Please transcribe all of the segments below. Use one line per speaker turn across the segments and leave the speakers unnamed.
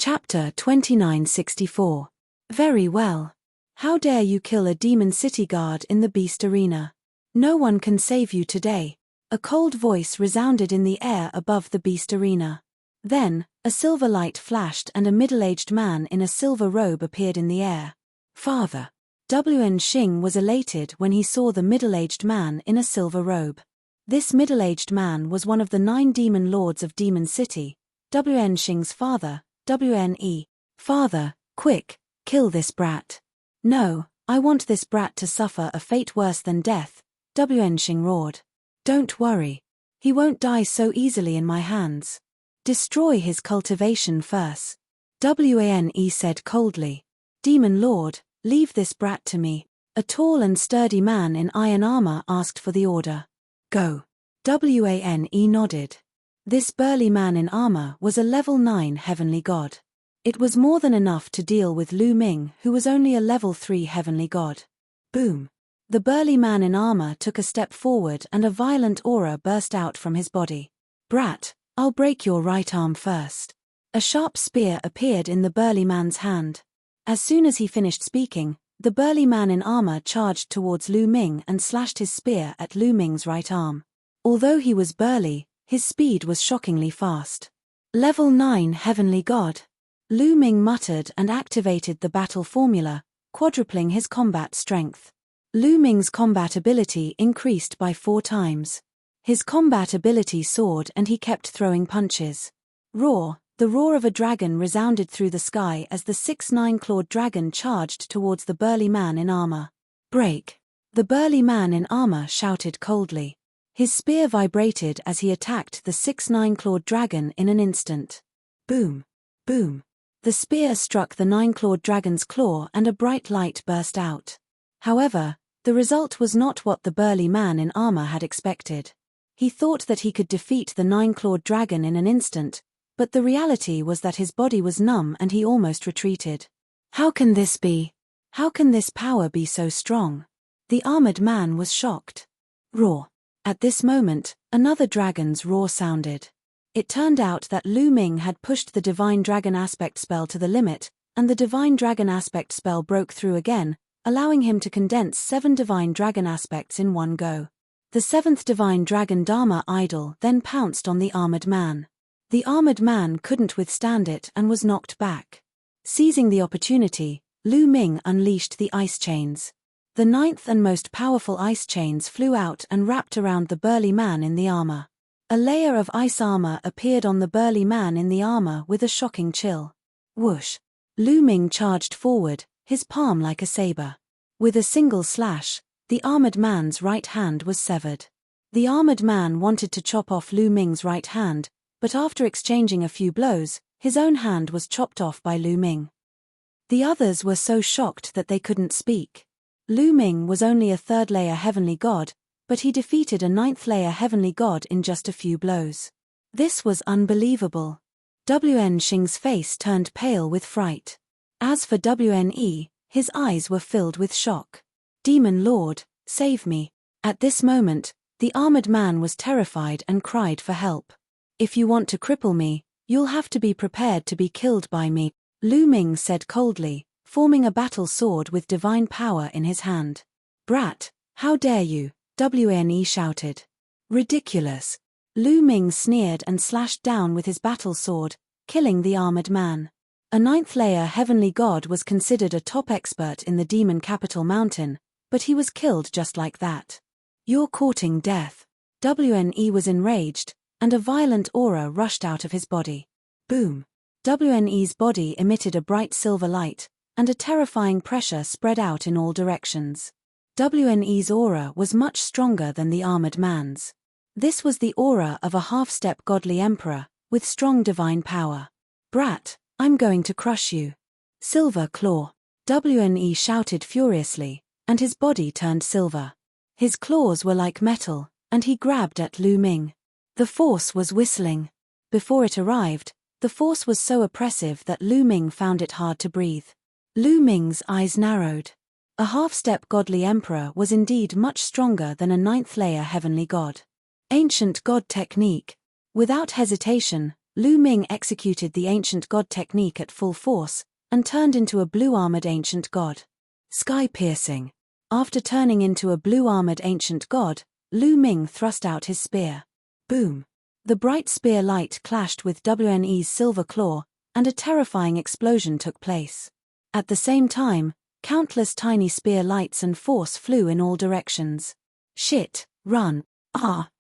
Chapter 2964. Very well. How dare you kill a demon city guard in the beast arena? No one can save you today. A cold voice resounded in the air above the beast arena. Then, a silver light flashed and a middle-aged man in a silver robe appeared in the air. Father. Wn Xing was elated when he saw the middle-aged man in a silver robe. This middle-aged man was one of the 9 demon lords of Demon City, Wn Xing's father, Wne. Father, quick, kill this brat. No, I want this brat to suffer a fate worse than death, Wn Xing roared. Don't worry. He won't die so easily in my hands. Destroy his cultivation first. Wane said coldly. Demon Lord, leave this brat to me. A tall and sturdy man in iron armor asked for the order. Go. Wane nodded. This burly man in armor was a level 9 heavenly god. It was more than enough to deal with Lu Ming, who was only a level 3 heavenly god. Boom. The burly man in armor took a step forward and a violent aura burst out from his body. Brat, I'll break your right arm first. A sharp spear appeared in the burly man's hand. As soon as he finished speaking, the burly man in armor charged towards Lu Ming and slashed his spear at Lu Ming's right arm. Although he was burly, his speed was shockingly fast. Level 9 heavenly god. Lu Ming muttered and activated the battle formula, quadrupling his combat strength. Lu Ming's combat ability increased by 4 times. His combat ability soared and he kept throwing punches. Roar! The roar of a dragon resounded through the sky as the 6-9-clawed dragon charged towards the burly man in armor. Break! The burly man in armor shouted coldly. His spear vibrated as he attacked the 6-9-clawed dragon in an instant. Boom! Boom! The spear struck the 9-clawed dragon's claw and a bright light burst out. However, the result was not what the burly man in armor had expected. He thought that he could defeat the 9-clawed dragon in an instant, but the reality was that his body was numb and he almost retreated. How can this be? How can this power be so strong? The armored man was shocked. Roar! At this moment, another dragon's roar sounded. It turned out that Lu Ming had pushed the Divine Dragon Aspect spell to the limit, and the Divine Dragon Aspect spell broke through again, allowing him to condense 7 Divine Dragon Aspects in one go. The 7th Divine Dragon Dharma idol then pounced on the armored man. The armored man couldn't withstand it and was knocked back. Seizing the opportunity, Lu Ming unleashed the ice chains. The 9th and most powerful ice chains flew out and wrapped around the burly man in the armor. A layer of ice armor appeared on the burly man in the armor with a shocking chill. Whoosh! Lu Ming charged forward, his palm like a saber. With a single slash, the armored man's right hand was severed. The armored man wanted to chop off Lu Ming's right hand, but after exchanging a few blows, his own hand was chopped off by Lu Ming. The others were so shocked that they couldn't speak. Lu Ming was only a 3rd-layer heavenly god, but he defeated a 9th-layer heavenly god in just a few blows. This was unbelievable. Wn Xing's face turned pale with fright. As for Wne, his eyes were filled with shock. Demon Lord, save me. At this moment, the armored man was terrified and cried for help. If you want to cripple me, you'll have to be prepared to be killed by me, Lu Ming said coldly, forming a battle sword with divine power in his hand. Brat, how dare you, Wne shouted. Ridiculous. Lu Ming sneered and slashed down with his battle sword, killing the armored man. A 9th-layer heavenly god was considered a top expert in the demon capital mountain, but he was killed just like that. You're courting death. Wne was enraged, and a violent aura rushed out of his body. Boom! Wne's body emitted a bright silver light, and a terrifying pressure spread out in all directions. Wne's aura was much stronger than the armored man's. This was the aura of a half-step godly emperor, with strong divine power. Brat, I'm going to crush you. Silver claw. Wne shouted furiously, and his body turned silver. His claws were like metal, and he grabbed at Lu Ming. The force was whistling. Before it arrived, the force was so oppressive that Lu Ming found it hard to breathe. Lu Ming's eyes narrowed. A half-step godly emperor was indeed much stronger than a 9th-layer heavenly god. Ancient god technique. Without hesitation, Lu Ming executed the ancient god technique at full force, and turned into a blue-armored ancient god. Sky-piercing. After turning into a blue-armored ancient god, Lu Ming thrust out his spear. Boom! The bright spear light clashed with WNE's silver claw, and a terrifying explosion took place. At the same time, countless tiny spear lights and force flew in all directions. Shit! Run!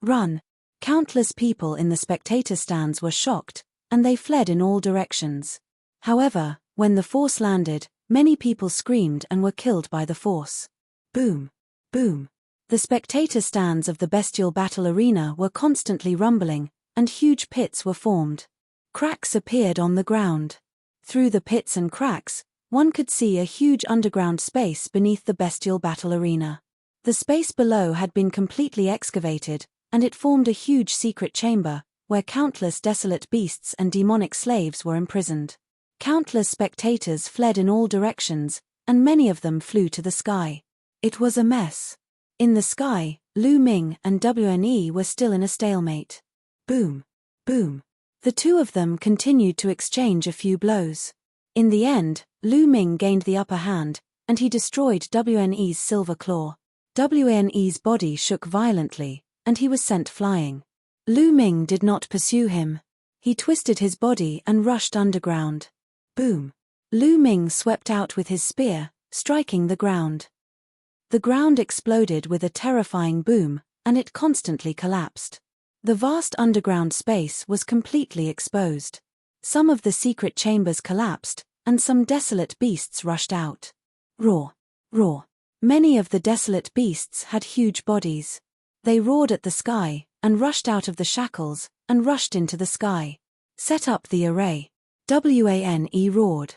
Run! Countless people in the spectator stands were shocked, and they fled in all directions. However, when the force landed, many people screamed and were killed by the force. Boom! Boom! The spectator stands of the bestial battle arena were constantly rumbling, and huge pits were formed. Cracks appeared on the ground. Through the pits and cracks, one could see a huge underground space beneath the bestial battle arena. The space below had been completely excavated, and it formed a huge secret chamber, where countless desolate beasts and demonic slaves were imprisoned. Countless spectators fled in all directions, and many of them flew to the sky. It was a mess. In the sky, Lu Ming and WNE were still in a stalemate. Boom! Boom! The two of them continued to exchange a few blows. In the end, Lu Ming gained the upper hand, and he destroyed WNE's silver claw. WNE's body shook violently, and he was sent flying. Lu Ming did not pursue him. He twisted his body and rushed underground. Boom! Lu Ming swept out with his spear, striking the ground. The ground exploded with a terrifying boom, and it constantly collapsed. The vast underground space was completely exposed. Some of the secret chambers collapsed, and some desolate beasts rushed out. Roar! Roar! Many of the desolate beasts had huge bodies. They roared at the sky, and rushed out of the shackles, and rushed into the sky. Set up the array. WANE roared.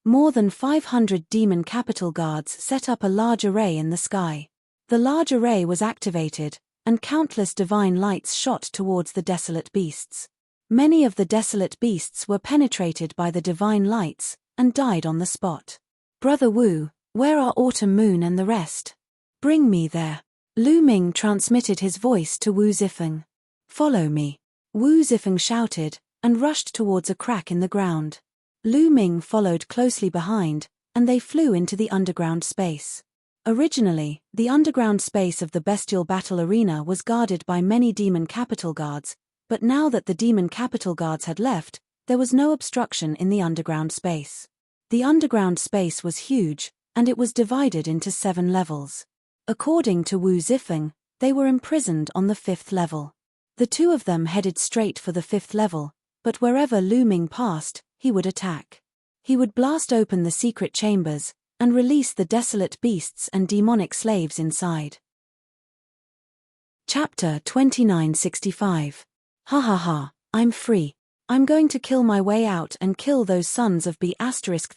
More than 500 demon capital guards set up a large array in the sky. The large array was activated, and countless divine lights shot towards the desolate beasts. Many of the desolate beasts were penetrated by the divine lights, and died on the spot. Brother Wu, where are Autumn Moon and the rest? Bring me there. Lu Ming transmitted his voice to Wu Zifeng. Follow me. Wu Zifeng shouted, and rushed towards a crack in the ground. Lu Ming followed closely behind, and they flew into the underground space. Originally, the underground space of the bestial battle arena was guarded by many demon capital guards, but now that the demon capital guards had left, there was no obstruction in the underground space. The underground space was huge, and it was divided into 7 levels. According to Wu Zifeng, they were imprisoned on the 5th level. The two of them headed straight for the 5th level, but wherever Lu Ming passed, he would attack. He would blast open the secret chambers, and release the desolate beasts and demonic slaves inside. Chapter 2965. Ha ha ha, I'm free. I'm going to kill my way out and kill those sons of B**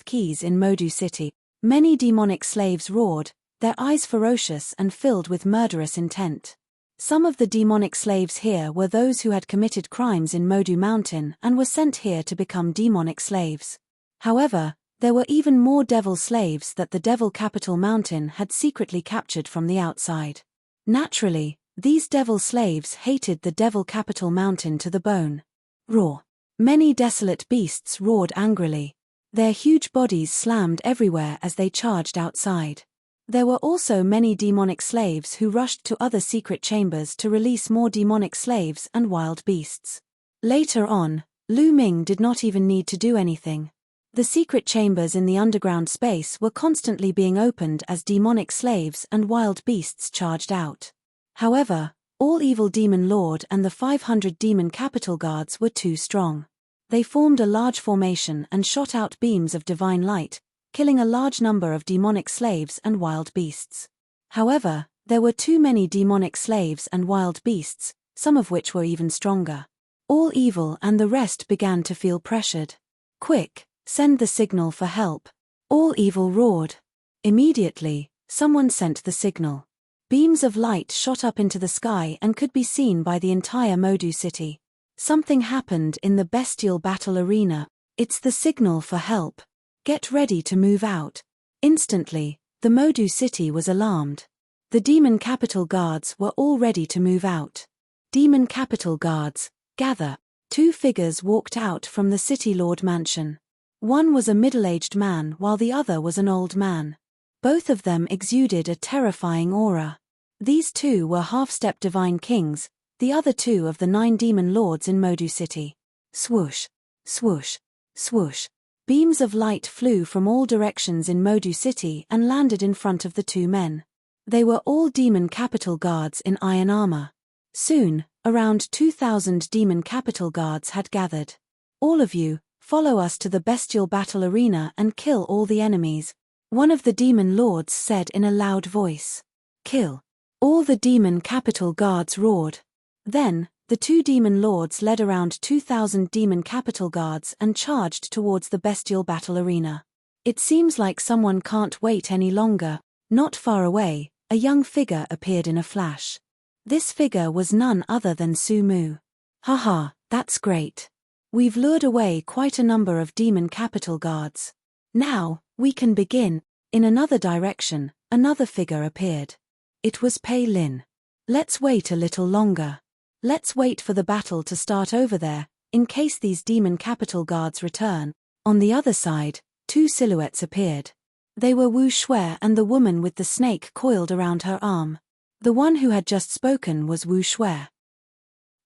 keys in Modu City. Many demonic slaves roared, their eyes ferocious and filled with murderous intent. Some of the demonic slaves here were those who had committed crimes in Modu Mountain and were sent here to become demonic slaves. However, there were even more devil slaves that the Devil Capital Mountain had secretly captured from the outside. Naturally, these devil slaves hated the Devil Capital Mountain to the bone. Roar! Many desolate beasts roared angrily. Their huge bodies slammed everywhere as they charged outside. There were also many demonic slaves who rushed to other secret chambers to release more demonic slaves and wild beasts. Later on, Lu Ming did not even need to do anything. The secret chambers in the underground space were constantly being opened as demonic slaves and wild beasts charged out. However, All Evil Demon Lord and the 500 demon capital guards were too strong. They formed a large formation and shot out beams of divine light, killing a large number of demonic slaves and wild beasts. However, there were too many demonic slaves and wild beasts, some of which were even stronger. All Evil and the rest began to feel pressured. Quick, send the signal for help. All Evil roared. Immediately, someone sent the signal. Beams of light shot up into the sky and could be seen by the entire Modu City. Something happened in the bestial battle arena. It's the signal for help. Get ready to move out. Instantly, the Modu City was alarmed. The demon capital guards were all ready to move out. Demon capital guards, gather. Two figures walked out from the City Lord mansion. One was a middle-aged man while the other was an old man. Both of them exuded a terrifying aura. These two were half-step divine kings, the other two of the 9 demon lords in Modu City. Swoosh, swoosh, swoosh. Beams of light flew from all directions in Modu City and landed in front of the two men. They were all demon capital guards in iron armor. Soon, around 2,000 demon capital guards had gathered. All of you, follow us to the bestial battle arena and kill all the enemies, one of the demon lords said in a loud voice. Kill. All the demon capital guards roared. Then, the two demon lords led around 2,000 demon capital guards and charged towards the bestial battle arena. It seems like someone can't wait any longer. Not far away, a young figure appeared in a flash. This figure was none other than Sumu. Haha, that's great. We've lured away quite a number of demon capital guards. Now, we can begin. In another direction, another figure appeared. It was Pei Lin. Let's wait a little longer. Let's wait for the battle to start over there, in case these demon capital guards return. On the other side, two silhouettes appeared. They were Wu Shui and the woman with the snake coiled around her arm. The one who had just spoken was Wu Shui.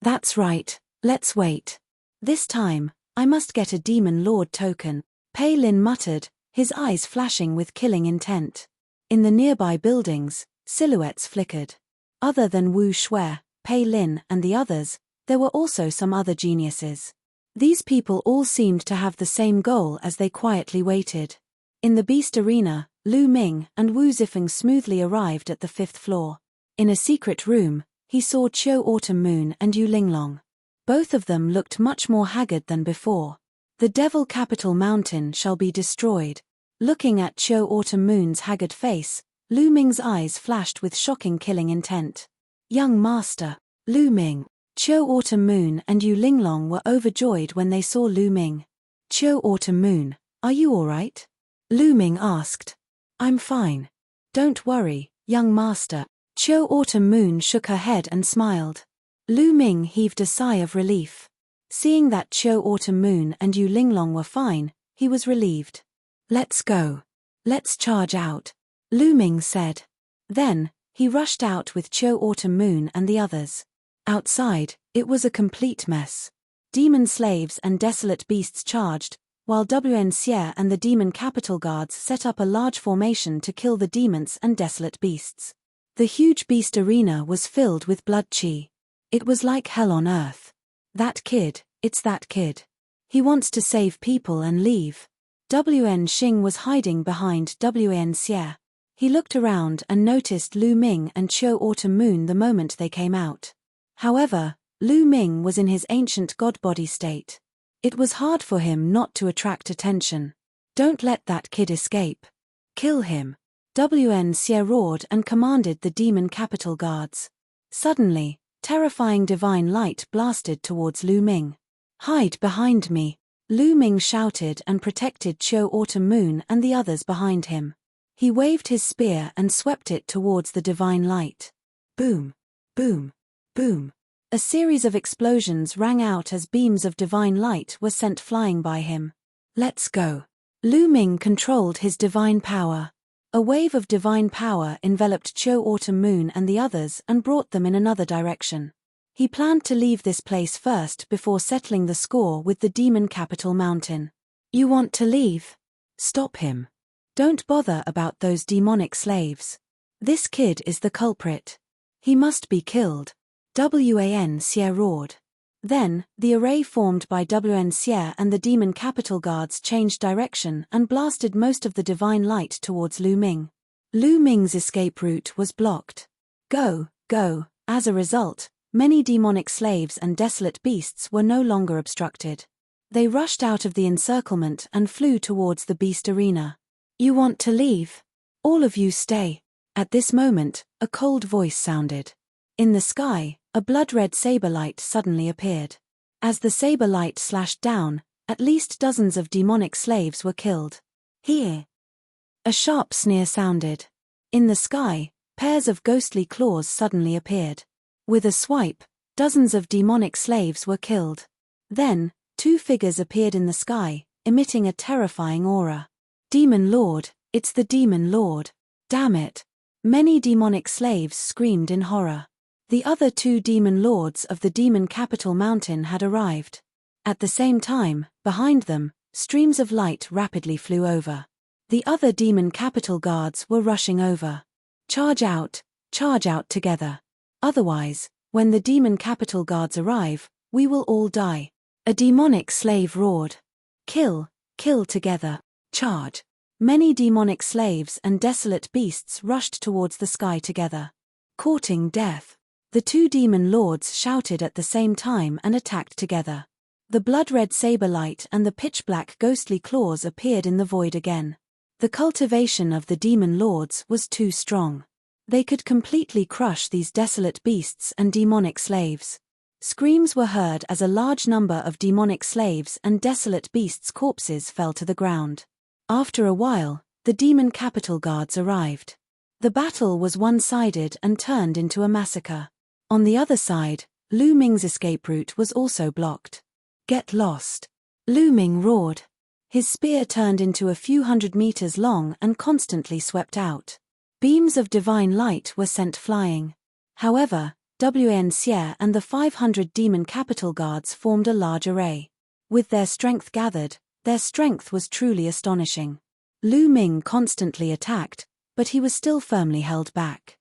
That's right, let's wait. This time, I must get a demon lord token, Pei Lin muttered, his eyes flashing with killing intent. In the nearby buildings, silhouettes flickered. Other than Wu Shui, Pei Lin, and the others, there were also some other geniuses. These people all seemed to have the same goal as they quietly waited. In the Beast Arena, Lu Ming and Wu Zifeng smoothly arrived at the 5th floor. In a secret room, he saw Qiu Autumn Moon and Yu Linglong. Both of them looked much more haggard than before. The Devil Capital Mountain shall be destroyed. Looking at Qiu Autumn Moon's haggard face, Lu Ming's eyes flashed with shocking killing intent. Young Master, Lu Ming. Qiu Autumn Moon and Yu Linglong were overjoyed when they saw Lu Ming. Qiu Autumn Moon, are you alright? Lu Ming asked. I'm fine. Don't worry, young master. Qiu Autumn Moon shook her head and smiled. Lu Ming heaved a sigh of relief. Seeing that Qiu Autumn Moon and Yu Linglong were fine, he was relieved. Let's go. Let's charge out, Lu Ming said. Then, he rushed out with Qiu Autumn Moon and the others. Outside, it was a complete mess. Demon slaves and desolate beasts charged, while WNCR and the demon capital guards set up a large formation to kill the demons and desolate beasts. The huge beast arena was filled with blood chi. It was like hell on earth. That kid, it's that kid. He wants to save people and leave. WN Xing was hiding behind WNCR. He looked around and noticed Lu Ming and Qiu Autumn Moon the moment they came out. However, Lu Ming was in his ancient god body state. It was hard for him not to attract attention. Don't let that kid escape. Kill him. WN Xie roared and commanded the demon capital guards. Suddenly, terrifying divine light blasted towards Lu Ming. Hide behind me, Lu Ming shouted and protected Qiu Autumn Moon and the others behind him. He waved his spear and swept it towards the divine light. Boom, boom, boom. A series of explosions rang out as beams of divine light were sent flying by him. Let's go. Lu Ming controlled his divine power. A wave of divine power enveloped Qiu Autumn Moon and the others and brought them in another direction. He planned to leave this place first before settling the score with the demon capital mountain. You want to leave? Stop him. Don't bother about those demonic slaves. This kid is the culprit. He must be killed. WAN Xie roared. Then, the array formed by WN Xie and the demon capital guards changed direction and blasted most of the divine light towards Lu Ming. Lu Ming's escape route was blocked. Go, go. As a result, many demonic slaves and desolate beasts were no longer obstructed. They rushed out of the encirclement and flew towards the beast arena. You want to leave? All of you stay. At this moment, a cold voice sounded. In the sky, a blood-red saber light suddenly appeared. As the saber light slashed down, at least dozens of demonic slaves were killed. Here. A sharp sneer sounded. In the sky, pairs of ghostly claws suddenly appeared. With a swipe, dozens of demonic slaves were killed. Then, two figures appeared in the sky, emitting a terrifying aura. Demon Lord, it's the Demon Lord. Damn it. Many demonic slaves screamed in horror. The other two demon lords of the demon capital mountain had arrived. At the same time, behind them, streams of light rapidly flew over. The other demon capital guards were rushing over. Charge out together. Otherwise, when the demon capital guards arrive, we will all die. A demonic slave roared. Kill together. Charge. Many demonic slaves and desolate beasts rushed towards the sky together. Courting death. The two demon lords shouted at the same time and attacked together. The blood-red saber light and the pitch-black ghostly claws appeared in the void again. The cultivation of the demon lords was too strong. They could completely crush these desolate beasts and demonic slaves. Screams were heard as a large number of demonic slaves and desolate beasts' corpses fell to the ground. After a while, the demon capital guards arrived. The battle was one-sided and turned into a massacre. On the other side, Lu Ming's escape route was also blocked. Get lost. Lu Ming roared. His spear turned into a few hundred meters long and constantly swept out. Beams of divine light were sent flying. However, Wen Xie and the 500 demon capital guards formed a large array. With their strength gathered, their strength was truly astonishing. Lu Ming constantly attacked, but he was still firmly held back.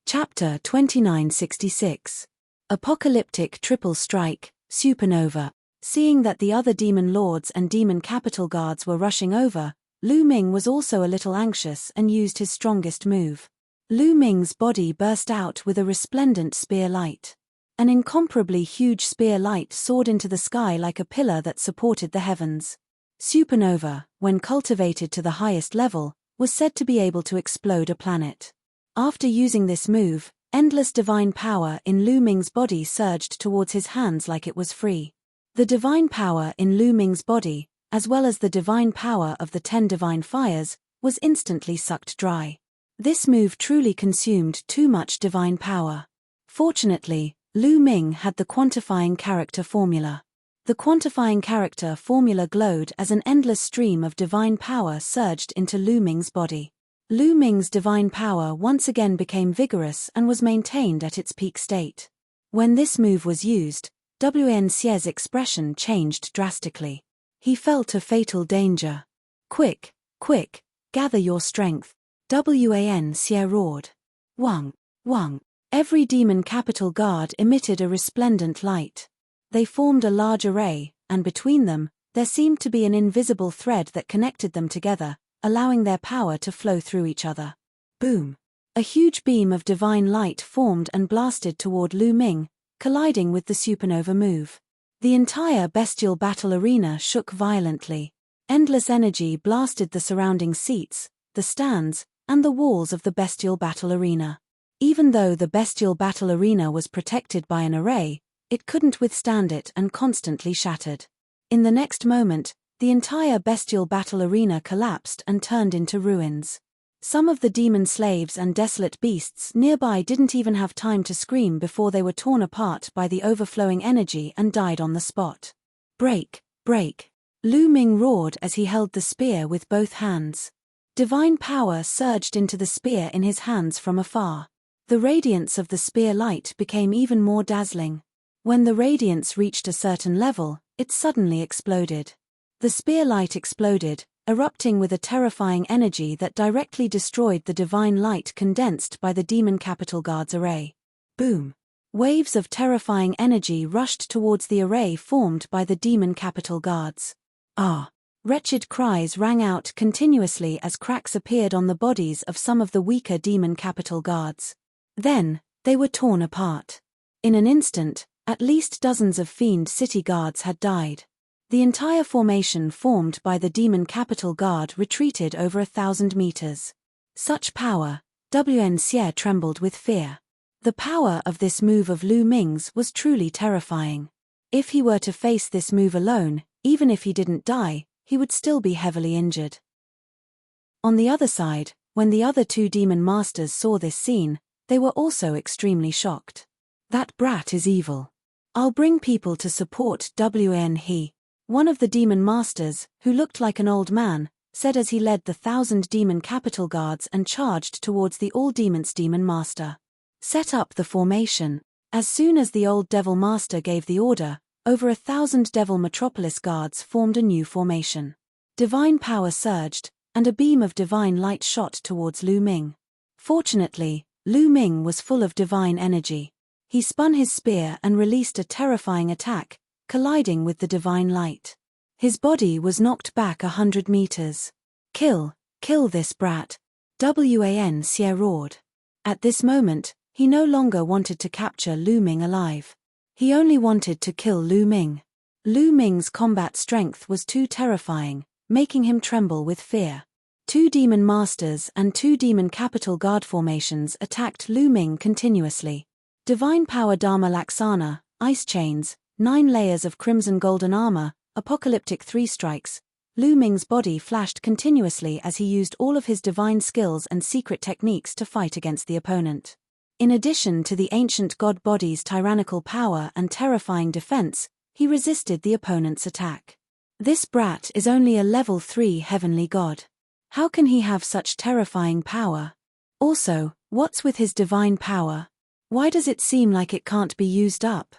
Chapter 2966. Apocalyptic Triple Strike, Supernova. Seeing that the other demon lords and demon capital guards were rushing over, Lu Ming was also a little anxious and used his strongest move. Lu Ming's body burst out with a resplendent spear light. An incomparably huge spear light soared into the sky like a pillar that supported the heavens. Supernova, when cultivated to the highest level, was said to be able to explode a planet. After using this move, endless divine power in Lu Ming's body surged towards his hands like it was free. The divine power in Lu Ming's body, as well as the divine power of the 10 divine fires, was instantly sucked dry. This move truly consumed too much divine power. Fortunately, Lu Ming had the quantifying character formula. The quantifying character formula glowed as an endless stream of divine power surged into Lu Ming's body. Lu Ming's divine power once again became vigorous and was maintained at its peak state. When this move was used, Wen Xie's expression changed drastically. He felt a fatal danger. Quick, gather your strength. Wen Xie roared. Wang. Every demon capital guard emitted a resplendent light. They formed a large array, and between them, there seemed to be an invisible thread that connected them together, allowing their power to flow through each other. Boom! A huge beam of divine light formed and blasted toward Lu Ming, colliding with the supernova move. The entire bestial battle arena shook violently. Endless energy blasted the surrounding seats, the stands, and the walls of the bestial battle arena. Even though the bestial battle arena was protected by an array, it couldn't withstand it and constantly shattered. In the next moment, the entire bestial battle arena collapsed and turned into ruins. Some of the demon slaves and desolate beasts nearby didn't even have time to scream before they were torn apart by the overflowing energy and died on the spot. Break! Lu Ming roared as he held the spear with both hands. Divine power surged into the spear in his hands from afar. The radiance of the spear light became even more dazzling. When the radiance reached a certain level, it suddenly exploded. The spear light exploded, erupting with a terrifying energy that directly destroyed the divine light condensed by the demon capital guard's array. Boom! Waves of terrifying energy rushed towards the array formed by the demon capital guards. Ah! Wretched cries rang out continuously as cracks appeared on the bodies of some of the weaker demon capital guards. Then, they were torn apart. In an instant, at least dozens of fiend city guards had died. The entire formation formed by the demon capital guard retreated over 1,000 meters. Such power, Wen Xie trembled with fear. The power of this move of Lu Ming's was truly terrifying. If he were to face this move alone, even if he didn't die, he would still be heavily injured. On the other side, when the other two demon masters saw this scene, they were also extremely shocked. That brat is evil. I'll bring people to support Wn he. One of the demon masters, who looked like an old man, said as he led the 1,000 demon capital guards and charged towards the all-demons demon master. Set up the formation. As soon as the old devil master gave the order, over 1,000 devil metropolis guards formed a new formation. Divine power surged, and a beam of divine light shot towards Lu Ming. Fortunately, Lu Ming was full of divine energy. He spun his spear and released a terrifying attack, colliding with the divine light. His body was knocked back 100 meters. Kill this brat. Wan Xie roared. At this moment, he no longer wanted to capture Lu Ming alive. He only wanted to kill Lu Ming. Lu Ming's combat strength was too terrifying, making him tremble with fear. 2 demon masters and 2 demon capital guard formations attacked Lu Ming continuously. Divine power Dharma Laksana, ice chains, 9 layers of crimson golden armor, apocalyptic 3 strikes. Lu Ming's body flashed continuously as he used all of his divine skills and secret techniques to fight against the opponent. In addition to the ancient god body's tyrannical power and terrifying defense, he resisted the opponent's attack. This brat is only a level 3 heavenly god. How can he have such terrifying power? Also, what's with his divine power? Why does it seem like it can't be used up?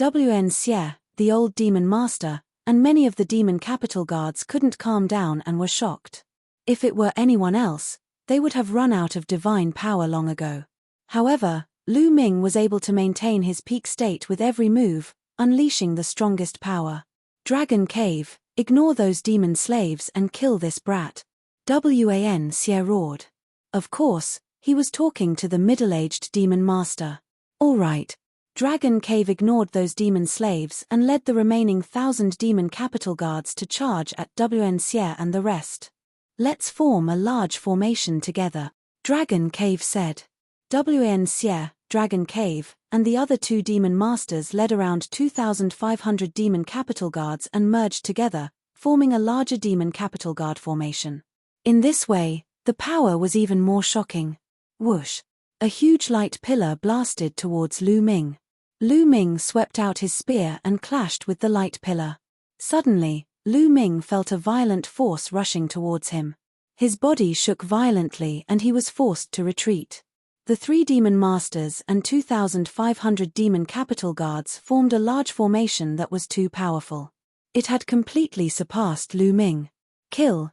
Wan Xie, the old demon master, and many of the demon capital guards couldn't calm down and were shocked. If it were anyone else, they would have run out of divine power long ago. However, Lu Ming was able to maintain his peak state with every move, unleashing the strongest power. Dragon Cave, ignore those demon slaves and kill this brat. Wan Xie roared. Of course, he was talking to the middle-aged demon master. All right. Dragon Cave ignored those demon slaves and led the remaining 1,000 demon capital guards to charge at Wan Xie and the rest. Let's form a large formation together, Dragon Cave said. Wan Xie, Dragon Cave, and the other 2 demon masters led around 2,500 demon capital guards and merged together, forming a larger demon capital guard formation. In this way, the power was even more shocking. Whoosh! A huge light pillar blasted towards Lu Ming. Lu Ming swept out his spear and clashed with the light pillar. Suddenly, Lu Ming felt a violent force rushing towards him. His body shook violently and he was forced to retreat. The 3 demon masters and 2,500 demon capital guards formed a large formation that was too powerful. It had completely surpassed Lu Ming. Kill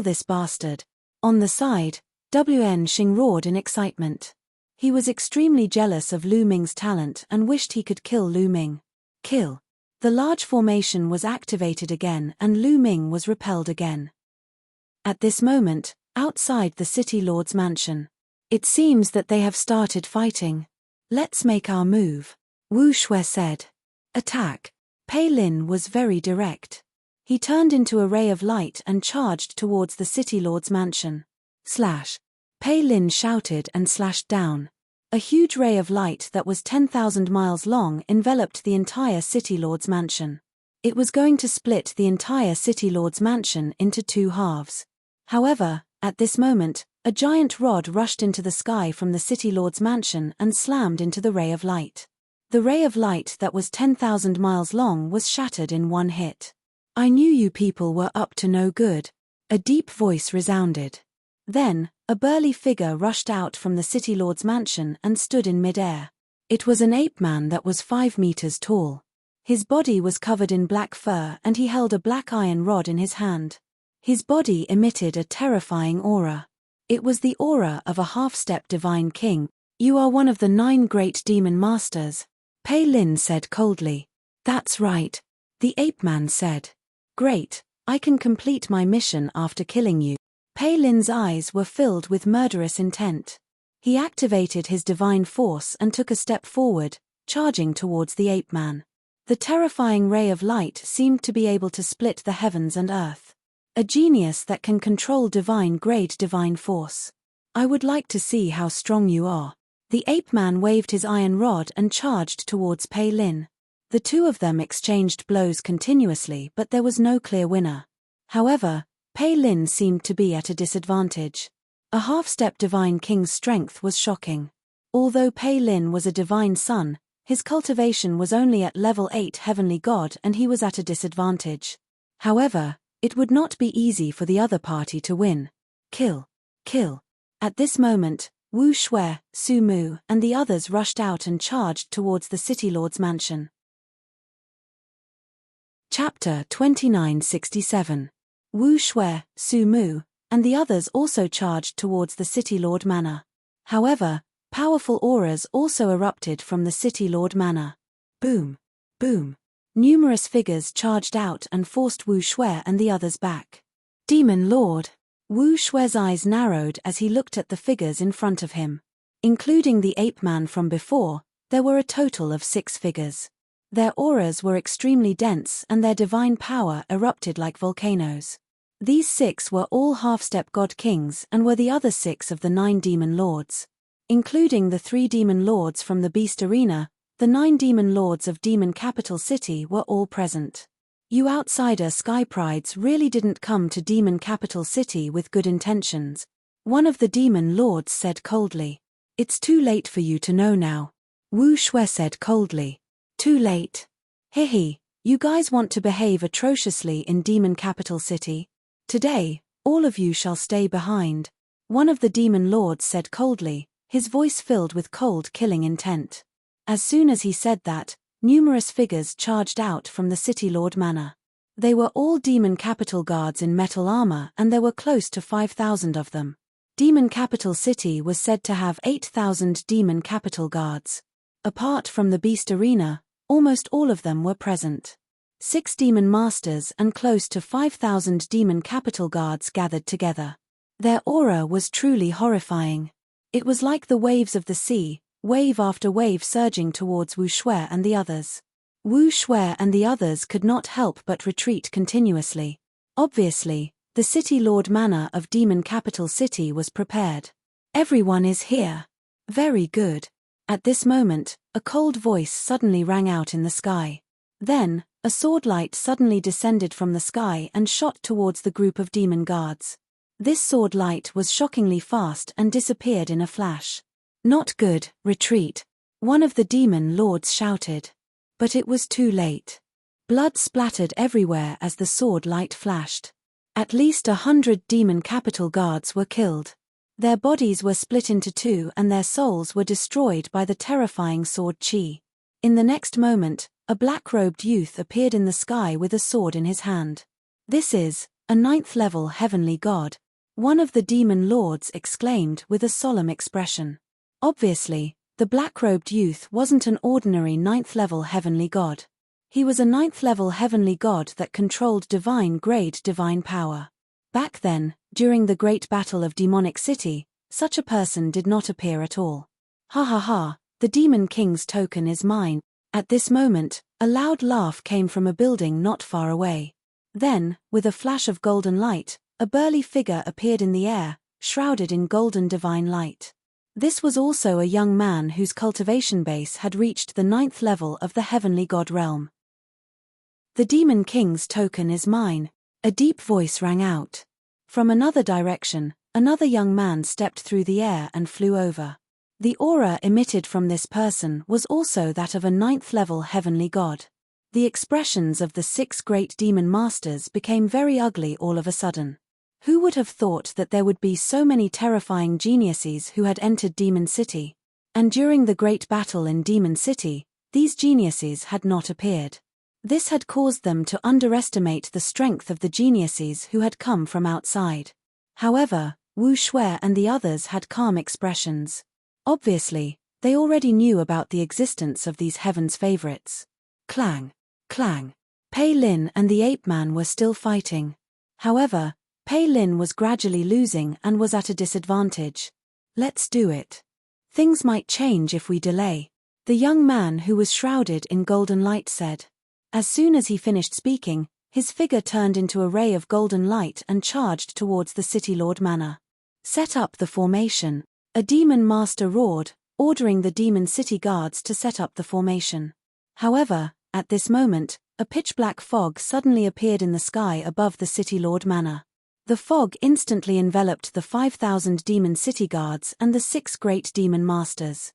this bastard. On the side, Wan Xing roared in excitement. He was extremely jealous of Lu Ming's talent and wished he could kill Lu Ming. Kill. The large formation was activated again and Lu Ming was repelled again. At this moment, outside the city lord's mansion. It seems that they have started fighting. Let's make our move, Wu Shui said. Attack. Pei Lin was very direct. He turned into a ray of light and charged towards the city lord's mansion. Slash. Pei Lin shouted and slashed down. A huge ray of light that was 10,000 miles long enveloped the entire city lord's mansion. It was going to split the entire city lord's mansion into 2 halves. However, at this moment, a giant rod rushed into the sky from the city lord's mansion and slammed into the ray of light. The ray of light that was 10,000 miles long was shattered in one hit. I knew you people were up to no good. A deep voice resounded. Then, a burly figure rushed out from the city lord's mansion and stood in mid-air. It was an ape man that was 5 meters tall. His body was covered in black fur and he held a black iron rod in his hand. His body emitted a terrifying aura. It was the aura of a half-step divine king. You are one of the 9 great demon masters, Pei Lin said coldly. That's right, the ape man said. Great, I can complete my mission after killing you. Pei Lin's eyes were filled with murderous intent. He activated his divine force and took a step forward, charging towards the ape man. The terrifying ray of light seemed to be able to split the heavens and earth. A genius that can control divine-grade divine force. I would like to see how strong you are. The ape man waved his iron rod and charged towards Pei Lin. The 2 of them exchanged blows continuously, but there was no clear winner. However, Pei Lin seemed to be at a disadvantage. A half-step divine king's strength was shocking. Although Pei Lin was a divine son, His cultivation was only at level 8 heavenly god and he was at a disadvantage. However, it would not be easy for the other party to win. Kill. Kill. At this moment, Wu Shui, Su Mu, and the others rushed out and charged towards the City Lord's mansion. Chapter 2967. Wu Shui, Su Mu, and the others also charged towards the City Lord Manor. However, powerful auras also erupted from the City Lord Manor. Boom. Boom. Numerous figures charged out and forced Wu Shui and the others back. Demon Lord. Wu Shui's eyes narrowed as he looked at the figures in front of him. Including the ape man from before, there were a total of 6 figures. Their auras were extremely dense and their divine power erupted like volcanoes. These 6 were all half-step god kings and were the other 6 of the 9 demon lords. Including the 3 demon lords from the Beast Arena, the 9 demon lords of Demon Capital City were all present. You outsider Sky Prides really didn't come to Demon Capital City with good intentions, one of the demon lords said coldly. It's too late for you to know now. Wu Shui said coldly. Too late. Hehe, you guys want to behave atrociously in Demon Capital City? Today, all of you shall stay behind. One of the demon lords said coldly, his voice filled with cold killing intent. As soon as he said that, numerous figures charged out from the City Lord Manor. They were all demon capital guards in metal armor and there were close to 5,000 of them. Demon Capital City was said to have 8,000 demon capital guards. Apart from the Beast Arena, almost all of them were present. 6 demon masters and close to 5,000 demon capital guards gathered together. Their aura was truly horrifying. It was like the waves of the sea, wave after wave surging towards Wu Shui and the others. Wu Shui and the others could not help but retreat continuously. Obviously, the City Lord Manor of Demon Capital City was prepared. Everyone is here. Very good. At this moment, a cold voice suddenly rang out in the sky. Then, a sword light suddenly descended from the sky and shot towards the group of demon guards. This sword light was shockingly fast and disappeared in a flash. Not good, retreat. One of the demon lords shouted. But it was too late. Blood splattered everywhere as the sword light flashed. At least 100 demon capital guards were killed. Their bodies were split into 2 and their souls were destroyed by the terrifying sword chi. In the next moment, a black-robed youth appeared in the sky with a sword in his hand. This is a 9th level heavenly god. One of the demon lords exclaimed with a solemn expression. Obviously, the black-robed youth wasn't an ordinary 9th level heavenly god. He was a 9th level heavenly god that controlled divine-grade divine power. Back then, during the Great Battle of Demonic City, such a person did not appear at all. Ha ha ha, the Demon King's token is mine. At this moment, a loud laugh came from a building not far away. Then, with a flash of golden light, a burly figure appeared in the air, shrouded in golden divine light. This was also a young man whose cultivation base had reached the 9th level of the heavenly god realm. The Demon King's token is mine, a deep voice rang out. From another direction, another young man stepped through the air and flew over. The aura emitted from this person was also that of a 9th level heavenly god. The expressions of the 6 great demon masters became very ugly all of a sudden. Who would have thought that there would be so many terrifying geniuses who had entered Demon City? And during the great battle in Demon City, these geniuses had not appeared. This had caused them to underestimate the strength of the geniuses who had come from outside. However, Wu Shui and the others had calm expressions. Obviously, they already knew about the existence of these heaven's favorites. Clang, clang. Pei Lin and the ape man were still fighting. However, Pei Lin was gradually losing and was at a disadvantage. Let's do it. Things might change if we delay, the young man who was shrouded in golden light said. As soon as he finished speaking, his figure turned into a ray of golden light and charged towards the City Lord Manor. Set up the formation, a demon master roared, ordering the demon city guards to set up the formation. However, at this moment, a pitch-black fog suddenly appeared in the sky above the City Lord Manor. The fog instantly enveloped the 5,000 demon city guards and the 6 great demon masters.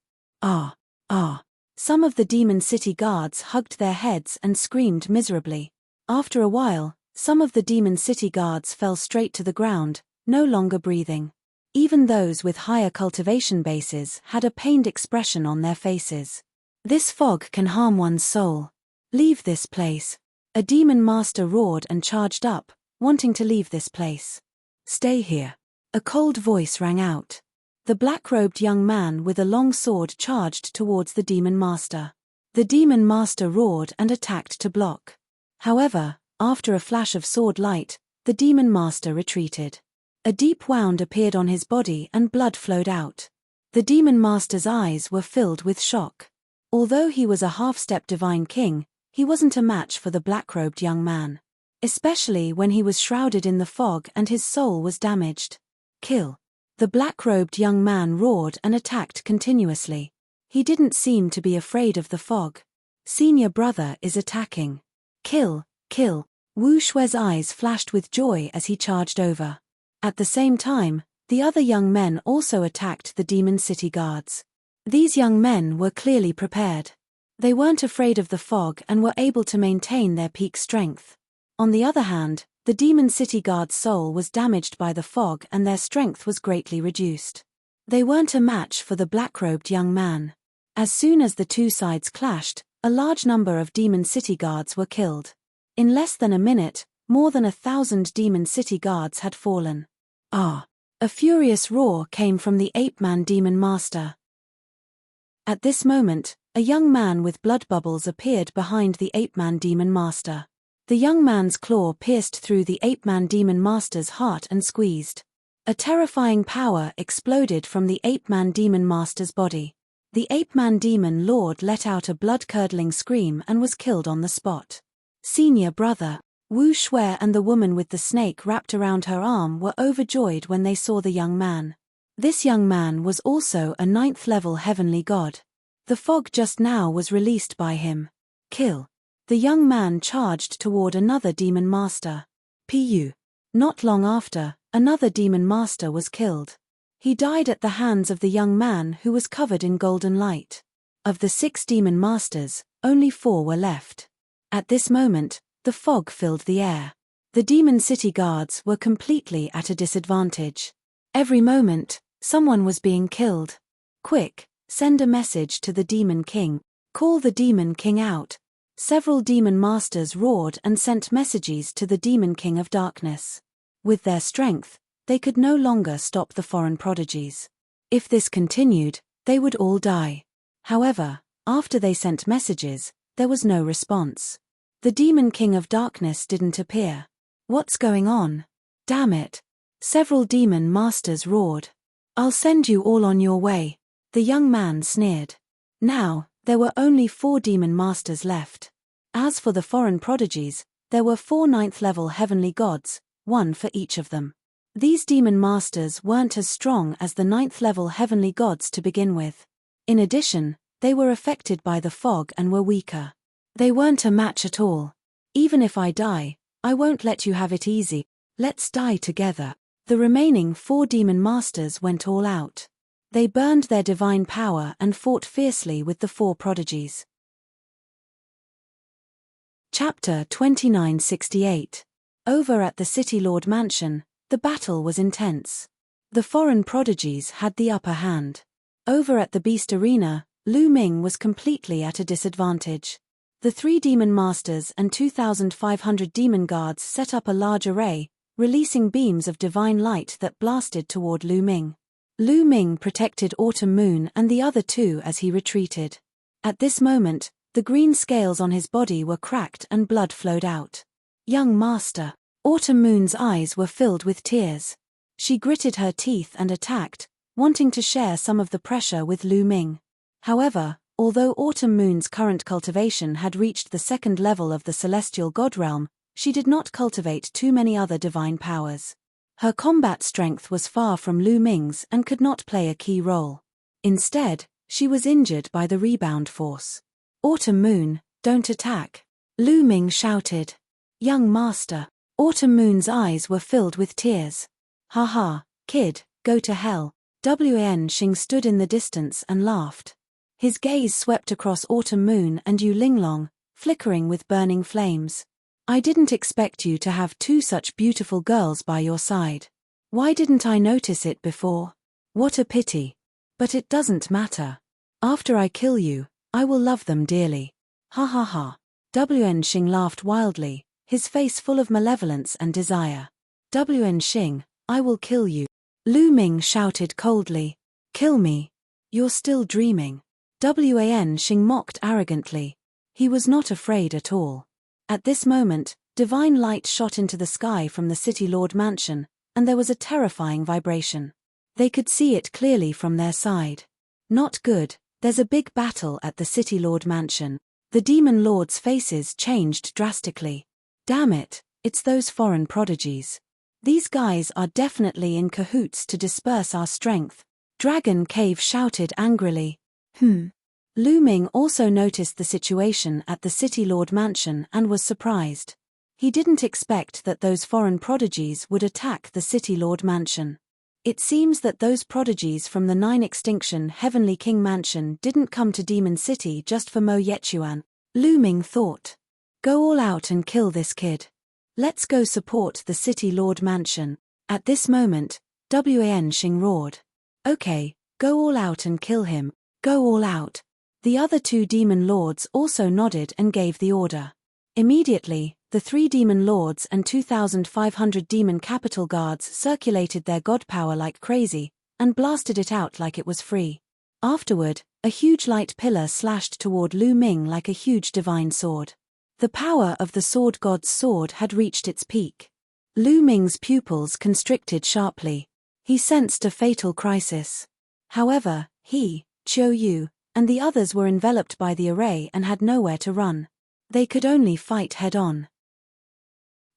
Some of the Demon City guards hugged their heads and screamed miserably. After a while, some of the Demon City guards fell straight to the ground, no longer breathing. Even those with higher cultivation bases had a pained expression on their faces. This fog can harm one's soul. Leave this place. A demon master roared and charged up, wanting to leave this place. Stay here. A cold voice rang out. The black-robed young man with a long sword charged towards the demon master. The demon master roared and attacked to block. However, after a flash of sword light, the demon master retreated. A deep wound appeared on his body and blood flowed out. The demon master's eyes were filled with shock. Although he was a half-step divine king, he wasn't a match for the black-robed young man. Especially when he was shrouded in the fog and his soul was damaged. Kill. The black-robed young man roared and attacked continuously. He didn't seem to be afraid of the fog. Senior brother is attacking. Kill, kill. Wu Shue's eyes flashed with joy as he charged over. At the same time, the other young men also attacked the Demon City guards. These young men were clearly prepared. They weren't afraid of the fog and were able to maintain their peak strength. On the other hand, the Demon City guard's soul was damaged by the fog and their strength was greatly reduced. They weren't a match for the black-robed young man. As soon as the two sides clashed, a large number of Demon City guards were killed. In less than a minute, more than 1,000 Demon City guards had fallen. Ah! A furious roar came from the ape-man demon master. At this moment, a young man with blood bubbles appeared behind the ape-man demon master. The young man's claw pierced through the ape-man demon master's heart and squeezed. A terrifying power exploded from the ape-man demon master's body. The ape-man demon lord let out a blood-curdling scream and was killed on the spot. Senior brother, Wu Shui and the woman with the snake wrapped around her arm were overjoyed when they saw the young man. This young man was also a 9th-level heavenly god. The fog just now was released by him. Kill. The young man charged toward another demon master. Pu. Not long after, another demon master was killed. He died at the hands of the young man who was covered in golden light. Of the 6 demon masters, only 4 were left. At this moment, the fog filled the air. The Demon City guards were completely at a disadvantage. Every moment, someone was being killed. Quick, send a message to the Demon King. Call the Demon King out. Several demon masters roared and sent messages to the Demon King of Darkness. With their strength, they could no longer stop the foreign prodigies. If this continued, they would all die. However, after they sent messages, there was no response. The Demon King of Darkness didn't appear. What's going on? Damn it! Several demon masters roared. I'll send you all on your way. The young man sneered. Now, there were only 4 demon masters left. As for the foreign prodigies, there were 4 9th-level heavenly gods, 1 for each of them. These demon masters weren't as strong as the 9th-level heavenly gods to begin with. In addition, they were affected by the fog and were weaker. They weren't a match at all. Even if I die, I won't let you have it easy. Let's die together. The remaining 4 demon masters went all out. They burned their divine power and fought fiercely with the 4 prodigies. Chapter 2968. Over at the City Lord Mansion, the battle was intense. The foreign prodigies had the upper hand. Over at the Beast Arena, Lu Ming was completely at a disadvantage. The 3 demon masters and 2,500 demon guards set up a large array, releasing beams of divine light that blasted toward Lu Ming. Lu Ming protected Autumn Moon and the other 2 as he retreated. At this moment, the green scales on his body were cracked and blood flowed out. Young master. Autumn Moon's eyes were filled with tears. She gritted her teeth and attacked, wanting to share some of the pressure with Lu Ming. However, although Autumn Moon's current cultivation had reached the 2nd level of the celestial god realm, she did not cultivate too many other divine powers. Her combat strength was far from Lu Ming's and could not play a key role. Instead, she was injured by the rebound force. Autumn Moon, don't attack! Lu Ming shouted. Young master. Autumn Moon's eyes were filled with tears. Ha ha, kid, go to hell. Wan Xing stood in the distance and laughed. His gaze swept across Autumn Moon and Yu Linglong, flickering with burning flames. I didn't expect you to have two such beautiful girls by your side. Why didn't I notice it before? What a pity. But it doesn't matter. After I kill you, I will love them dearly. Ha ha ha. Wen Xing laughed wildly, his face full of malevolence and desire. Wen Xing, I will kill you. Lu Ming shouted coldly. Kill me. You're still dreaming. Wan Xing mocked arrogantly. He was not afraid at all. At this moment, divine light shot into the sky from the City Lord Mansion, and there was a terrifying vibration. They could see it clearly from their side. Not good, there's a big battle at the City Lord Mansion. The Demon Lords' faces changed drastically. Damn it, it's those foreign prodigies. These guys are definitely in cahoots to disperse our strength. Dragon Cave shouted angrily. Lu Ming also noticed the situation at the City Lord Mansion and was surprised. He didn't expect that those foreign prodigies would attack the City Lord Mansion. It seems that those prodigies from the 9 Extinction Heavenly King Mansion didn't come to Demon City just for Mo Yechuan, Lu Ming thought. Go all out and kill this kid. Let's go support the City Lord Mansion. At this moment, Wan Xing roared. Okay, go all out and kill him, go all out. The other 2 demon lords also nodded and gave the order. Immediately, the 3 demon lords and 2,500 demon capital guards circulated their god power like crazy, and blasted it out like it was free. Afterward, a huge light pillar slashed toward Lu Ming like a huge divine sword. The power of the sword god's sword had reached its peak. Lu Ming's pupils constricted sharply. He sensed a fatal crisis. However, he, Qiu Yu, and the others were enveloped by the array and had nowhere to run. They could only fight head-on.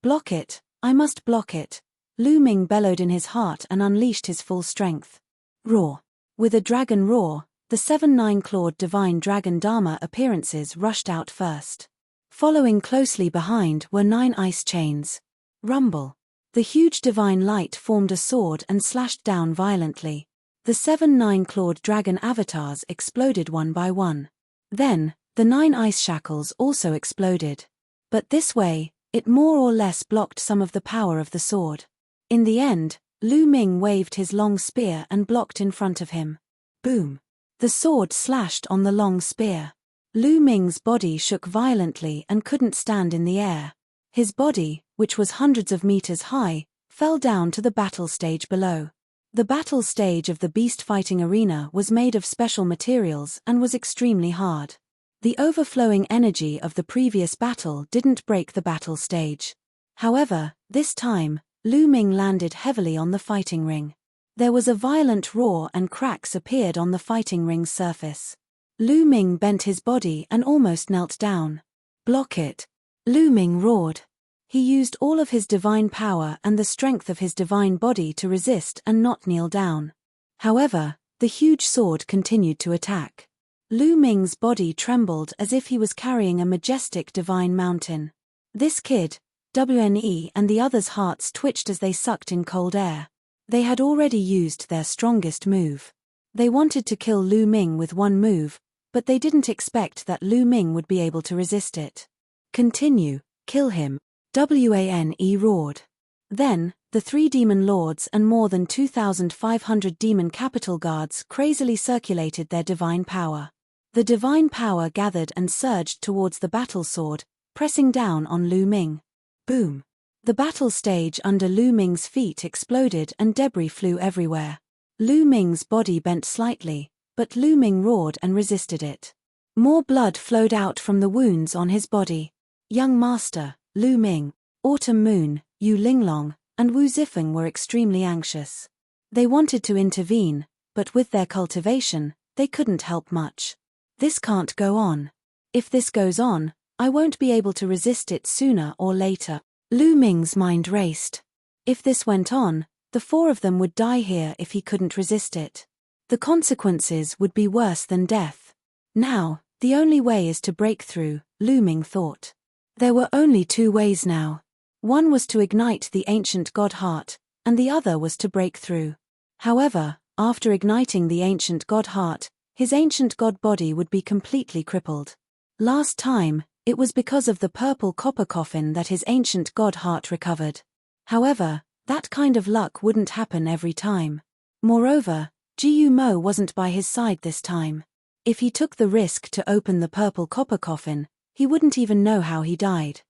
Block it, I must block it. Lu Ming bellowed in his heart and unleashed his full strength. Roar. With a dragon roar, the 7 9-clawed divine dragon Dharma appearances rushed out first. Following closely behind were 9 ice chains. Rumble. The huge divine light formed a sword and slashed down violently. The 7 9-clawed dragon avatars exploded one by one. Then, the 9 ice shackles also exploded. But this way, it more or less blocked some of the power of the sword. In the end, Lu Ming waved his long spear and blocked in front of him. Boom. The sword slashed on the long spear. Lu Ming's body shook violently and couldn't stand in the air. His body, which was hundreds of meters high, fell down to the battle stage below. The battle stage of the beast fighting arena was made of special materials and was extremely hard. The overflowing energy of the previous battle didn't break the battle stage. However, this time, Lu Ming landed heavily on the fighting ring. There was a violent roar and cracks appeared on the fighting ring's surface. Lu Ming bent his body and almost knelt down. Block it. Lu Ming roared. He used all of his divine power and the strength of his divine body to resist and not kneel down. However, the huge sword continued to attack. Lu Ming's body trembled as if he was carrying a majestic divine mountain. This kid, WNE, and the others' hearts twitched as they sucked in cold air. They had already used their strongest move. They wanted to kill Lu Ming with one move, but they didn't expect that Lu Ming would be able to resist it. Continue, kill him. WANE roared. Then, the 3 demon lords and more than 2,500 demon capital guards crazily circulated their divine power. The divine power gathered and surged towards the battle sword, pressing down on Lu Ming. Boom. The battle stage under Lu Ming's feet exploded and debris flew everywhere. Lu Ming's body bent slightly, but Lu Ming roared and resisted it. More blood flowed out from the wounds on his body. Young Master, Lu Ming, Autumn Moon, Yu Linglong, and Wu Zifeng were extremely anxious. They wanted to intervene, but with their cultivation, they couldn't help much. This can't go on. If this goes on, I won't be able to resist it sooner or later. Lu Ming's mind raced. If this went on, the 4 of them would die here if he couldn't resist it. The consequences would be worse than death. Now, the only way is to break through, Lu Ming thought. There were only 2 ways now. One was to ignite the ancient god heart, and the other was to break through. However, after igniting the ancient god heart, his ancient god body would be completely crippled. Last time, it was because of the purple copper coffin that his ancient god heart recovered. However, that kind of luck wouldn't happen every time. Moreover, Jiu Mo wasn't by his side this time. If he took the risk to open the purple copper coffin, he wouldn't even know how he died.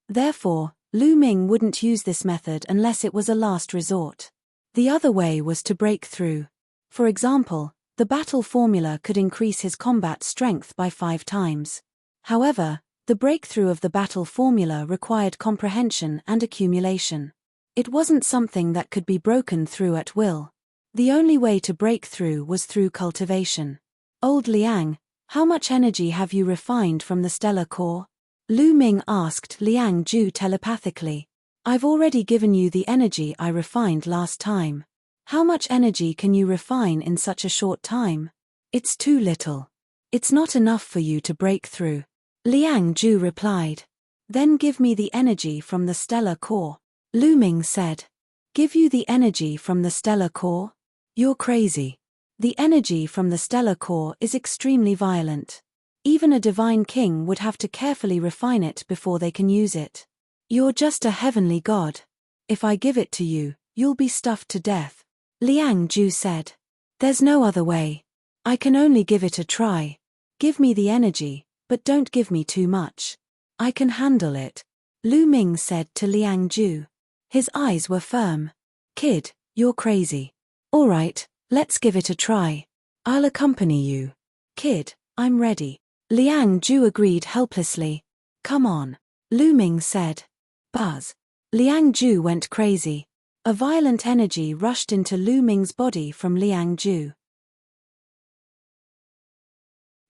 Therefore, Lu Ming wouldn't use this method unless it was a last resort. The other way was to break through. For example, the battle formula could increase his combat strength by 5 times. However, the breakthrough of the battle formula required comprehension and accumulation. It wasn't something that could be broken through at will. The only way to break through was through cultivation. Old Liang, how much energy have you refined from the stellar core? Lu Ming asked Liang Ju telepathically. I've already given you the energy I refined last time. How much energy can you refine in such a short time? It's too little. It's not enough for you to break through. Liang Ju replied. Then give me the energy from the stellar core. Lu Ming said. Give you the energy from the stellar core? You're crazy. The energy from the stellar core is extremely violent. Even a divine king would have to carefully refine it before they can use it. You're just a heavenly god. If I give it to you, you'll be stuffed to death. Liang Ju said. There's no other way. I can only give it a try. Give me the energy, but don't give me too much. I can handle it. Lu Ming said to Liang Ju. His eyes were firm. Kid, you're crazy. All right, let's give it a try. I'll accompany you. Kid, I'm ready. Liang Ju agreed helplessly. Come on. Lu Ming said. Buzz. Liang Ju went crazy. A violent energy rushed into Lu Ming's body from Liang Ju.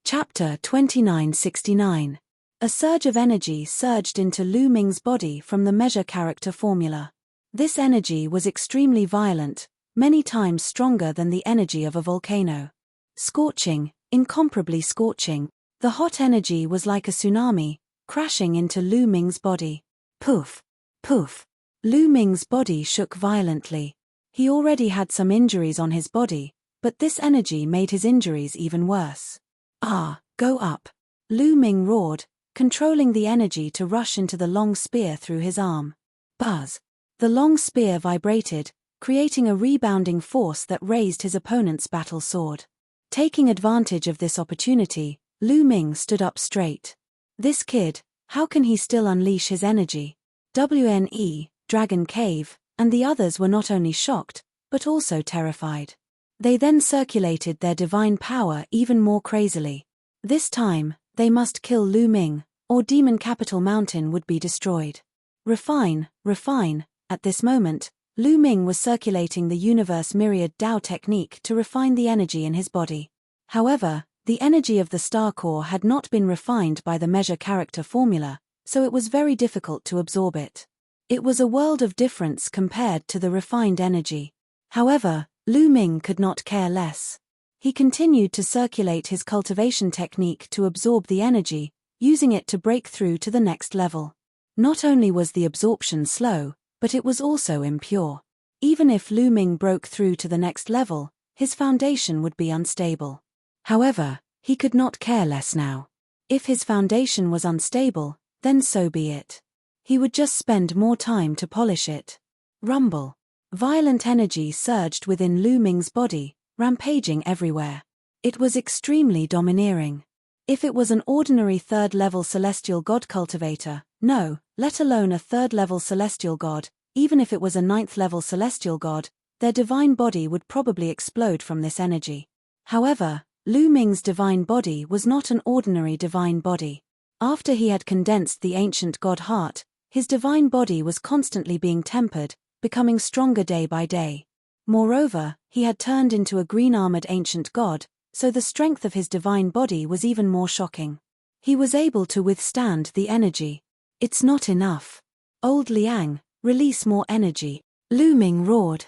Chapter 2969. A surge of energy surged into Lu Ming's body from the measure character formula. This energy was extremely violent, many times stronger than the energy of a volcano. Scorching, incomparably scorching. The hot energy was like a tsunami, crashing into Lu Ming's body. Poof! Poof! Lu Ming's body shook violently. He already had some injuries on his body, but this energy made his injuries even worse. Ah, go up! Lu Ming roared, controlling the energy to rush into the long spear through his arm. Buzz! The long spear vibrated, creating a rebounding force that raised his opponent's battle sword. Taking advantage of this opportunity, Lu Ming stood up straight. This kid, how can he still unleash his energy? WNE, Dragon Cave, and the others were not only shocked, but also terrified. They then circulated their divine power even more crazily. This time, they must kill Lu Ming, or Demon Capital Mountain would be destroyed. Refine, refine. At this moment, Lu Ming was circulating the universe myriad Dao technique to refine the energy in his body. However, the energy of the star core had not been refined by the measure character formula, so it was very difficult to absorb it. It was a world of difference compared to the refined energy. However, Lu Ming could not care less. He continued to circulate his cultivation technique to absorb the energy, using it to break through to the next level. Not only was the absorption slow, but it was also impure. Even if Lu Ming broke through to the next level, his foundation would be unstable. However, he could not care less now. If his foundation was unstable, then so be it. He would just spend more time to polish it. Rumble. Violent energy surged within Lu Ming's body, rampaging everywhere. It was extremely domineering. If it was an ordinary third-level celestial god cultivator, no, let alone a third-level celestial god, even if it was a ninth-level celestial god, their divine body would probably explode from this energy. However, Lu Ming's divine body was not an ordinary divine body. After he had condensed the ancient god heart, his divine body was constantly being tempered, becoming stronger day by day. Moreover, he had turned into a green-armored ancient god, so the strength of his divine body was even more shocking. He was able to withstand the energy. It's not enough. Old Liang, release more energy. Lu Ming roared.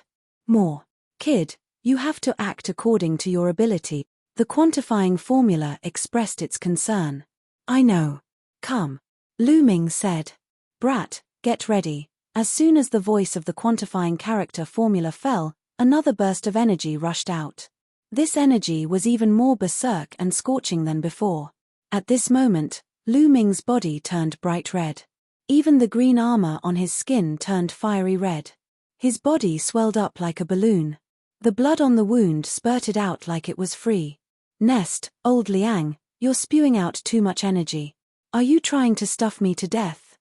More. Kid, you have to act according to your ability. The quantifying formula expressed its concern. I know. Come. Lu Ming said. Brat, get ready. As soon as the voice of the quantifying character formula fell, another burst of energy rushed out. This energy was even more berserk and scorching than before. At this moment, Lu Ming's body turned bright red. Even the green armor on his skin turned fiery red. His body swelled up like a balloon. The blood on the wound spurted out like it was free. Nest, old Liang, you're spewing out too much energy. Are you trying to stuff me to death?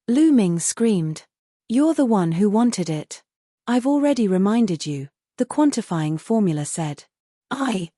Lu Ming screamed. You're the one who wanted it. I've already reminded you, the quantifying formula said.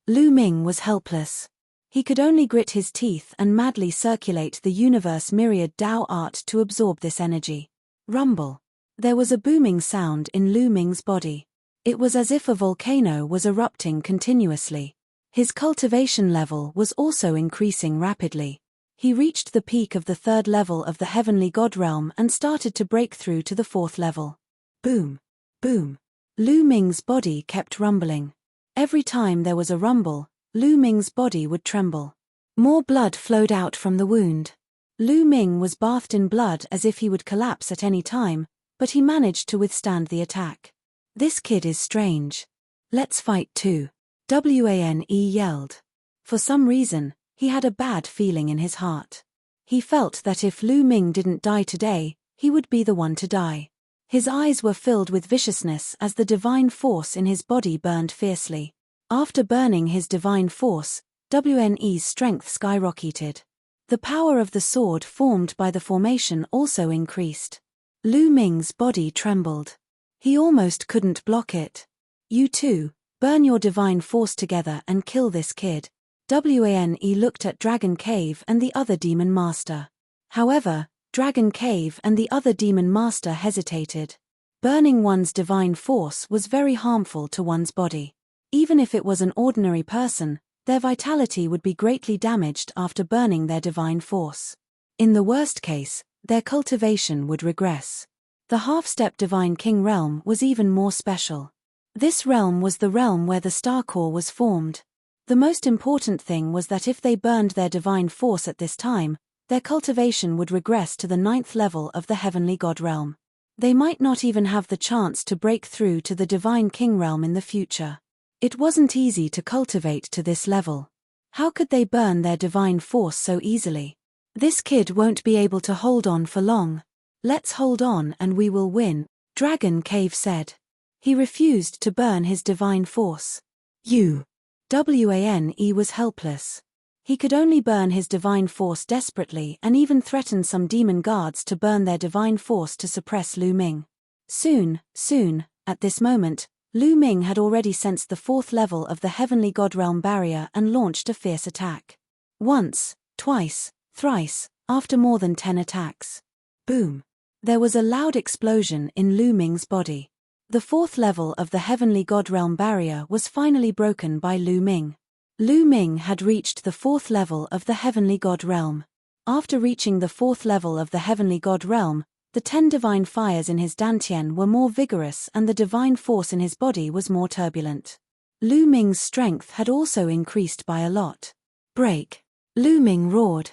Lu Ming was helpless. He could only grit his teeth and madly circulate the universe myriad Dao art to absorb this energy. Rumble. There was a booming sound in Lu Ming's body. It was as if a volcano was erupting continuously. His cultivation level was also increasing rapidly. He reached the peak of the 3rd level of the heavenly god realm and started to break through to the 4th level. Boom. Boom. Lu Ming's body kept rumbling. Every time there was a rumble, Lu Ming's body would tremble. More blood flowed out from the wound. Lu Ming was bathed in blood as if he would collapse at any time, but he managed to withstand the attack. This kid is strange. Let's fight too. Wane yelled. For some reason, he had a bad feeling in his heart. He felt that if Lu Ming didn't die today, he would be the one to die. His eyes were filled with viciousness as the divine force in his body burned fiercely. After burning his divine force, Wane's strength skyrocketed. The power of the sword formed by the formation also increased. Lu Ming's body trembled. He almost couldn't block it. You too, burn your divine force together and kill this kid. Wane looked at Dragon Cave and the other demon master. However, Dragon Cave and the other demon master hesitated. Burning one's divine force was very harmful to one's body. Even if it was an ordinary person, their vitality would be greatly damaged after burning their divine force. In the worst case, their cultivation would regress. The half-step divine king realm was even more special. This realm was the realm where the star core was formed. The most important thing was that if they burned their divine force at this time, their cultivation would regress to the 9th level of the heavenly god realm. They might not even have the chance to break through to the divine king realm in the future. It wasn't easy to cultivate to this level. How could they burn their divine force so easily? This kid won't be able to hold on for long. Let's hold on and we will win, Dragon Cave said. He refused to burn his divine force. Wane was helpless. He could only burn his divine force desperately and even threaten some demon guards to burn their divine force to suppress Lu Ming. Soon, at this moment, Lu Ming had already sensed the 4th level of the heavenly god realm barrier and launched a fierce attack. Once, twice, thrice, after more than 10 attacks. Boom. There was a loud explosion in Lu Ming's body. The 4th level of the heavenly god realm barrier was finally broken by Lu Ming. Lu Ming had reached the 4th level of the heavenly god realm. After reaching the 4th level of the heavenly god realm, the 10 divine fires in his dantian were more vigorous and the divine force in his body was more turbulent. Lu Ming's strength had also increased by a lot. Break! Lu Ming roared.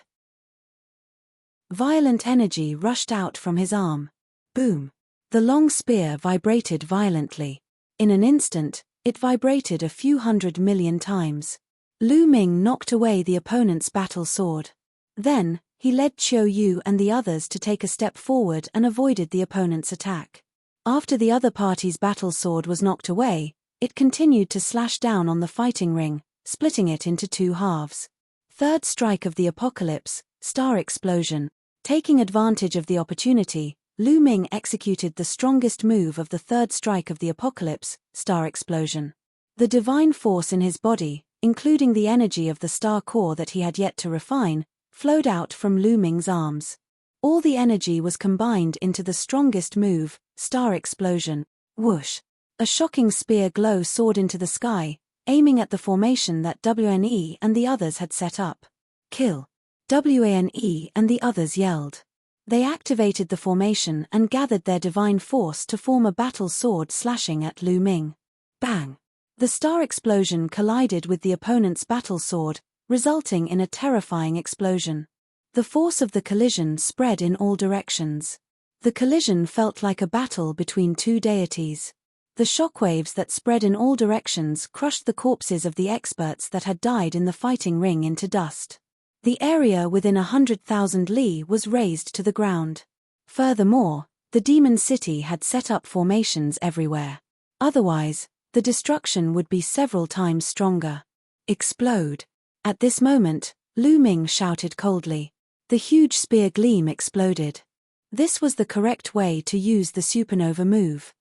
Violent energy rushed out from his arm. Boom! The long spear vibrated violently. In an instant, it vibrated a few 100 million times. Lu Ming knocked away the opponent's battle sword. Then, he led Qiu Yu and the others to take a step forward and avoided the opponent's attack. After the other party's battle sword was knocked away, it continued to slash down on the fighting ring, splitting it into 2 halves. Third strike of the apocalypse, star explosion. Taking advantage of the opportunity, Lu Ming executed the strongest move of the third strike of the apocalypse, star explosion. The divine force in his body, including the energy of the star core that he had yet to refine, flowed out from Lu Ming's arms. All the energy was combined into the strongest move, star explosion. Whoosh! A shocking spear glow soared into the sky, aiming at the formation that Wane and the others had set up. Kill! Wane and the others yelled. They activated the formation and gathered their divine force to form a battle sword slashing at Lu Ming. Bang! The star explosion collided with the opponent's battle sword, resulting in a terrifying explosion. The force of the collision spread in all directions. The collision felt like a battle between 2 deities. The shockwaves that spread in all directions crushed the corpses of the experts that had died in the fighting ring into dust. The area within 100,000 li was razed to the ground. Furthermore, the demon city had set up formations everywhere. Otherwise, the destruction would be several times stronger. Explode. At this moment, Lu Ming shouted coldly. The huge spear gleam exploded. This was the correct way to use the supernova move.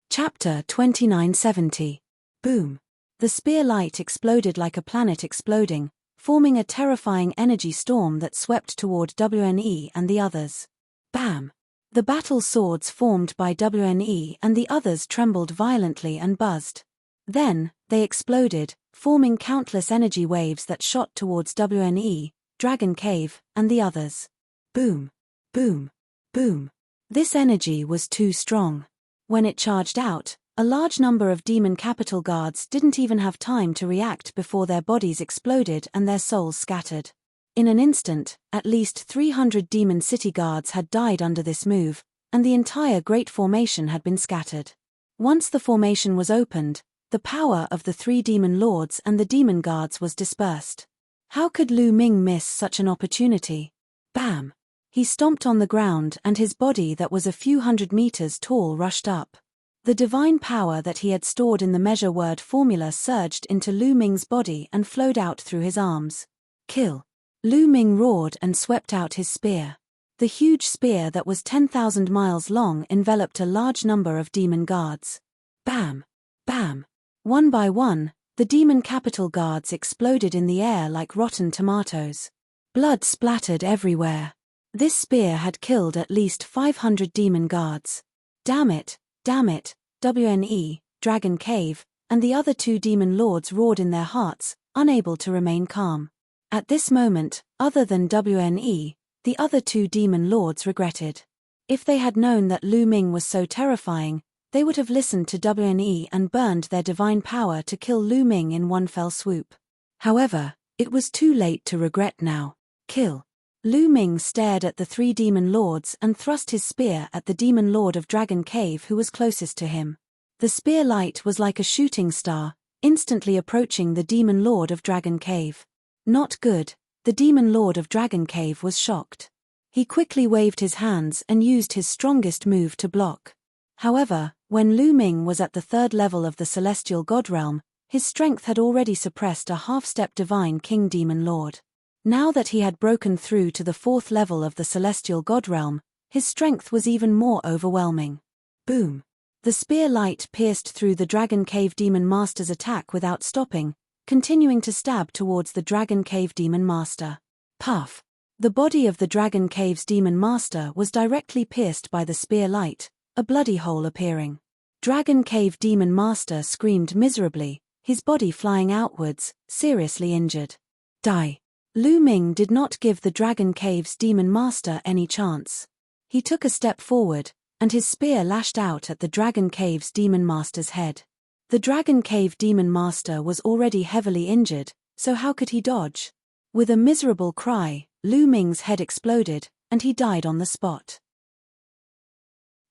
Chapter 2970. Boom. The spear light exploded like a planet exploding, forming a terrifying energy storm that swept toward WNE and the others. Bam! The battle swords formed by WNE and the others trembled violently and buzzed. Then, they exploded, forming countless energy waves that shot towards WNE, Dragon Cave, and the others. Boom! Boom! Boom! This energy was too strong. When it charged out, a large number of demon capital guards didn't even have time to react before their bodies exploded and their souls scattered. In an instant, at least 300 demon city guards had died under this move, and the entire great formation had been scattered. Once the formation was opened, the power of the 3 demon lords and the demon guards was dispersed. How could Lu Ming miss such an opportunity? Bam! He stomped on the ground and his body that was a few hundred meters tall rushed up. The divine power that he had stored in the measure word formula surged into Lu Ming's body and flowed out through his arms. Kill! Lu Ming roared and swept out his spear. The huge spear that was 10,000 miles long enveloped a large number of demon guards. Bam! Bam! One by one, the demon capital guards exploded in the air like rotten tomatoes. Blood splattered everywhere. This spear had killed at least 500 demon guards. Damn it, WNE, Dragon Cave, and the other 2 demon lords roared in their hearts, unable to remain calm. At this moment, other than WNE, the other 2 demon lords regretted. If they had known that Lu Ming was so terrifying, they would have listened to WNE and burned their divine power to kill Lu Ming in one fell swoop. However, it was too late to regret now. Kill. Lu Ming stared at the 3 demon lords and thrust his spear at the demon lord of Dragon Cave who was closest to him. The spear light was like a shooting star, instantly approaching the demon lord of Dragon Cave. Not good. The demon lord of Dragon Cave was shocked. He quickly waved his hands and used his strongest move to block. However, when Lu Ming was at the 3rd level of the celestial god realm, his strength had already suppressed a half-step divine king demon lord. Now that he had broken through to the 4th level of the celestial god realm, his strength was even more overwhelming. Boom! The spear light pierced through the Dragon Cave demon master's attack without stopping, continuing to stab towards the Dragon Cave demon master. Puff! The body of the Dragon Cave's demon master was directly pierced by the spear light, a bloody hole appearing. Dragon Cave demon master screamed miserably, his body flying outwards, seriously injured. Die! Lu Ming did not give the Dragon Cave's demon master any chance. He took a step forward, and his spear lashed out at the Dragon Cave's demon master's head. The Dragon Cave demon master was already heavily injured, so how could he dodge? With a miserable cry, Lu Ming's head exploded, and he died on the spot.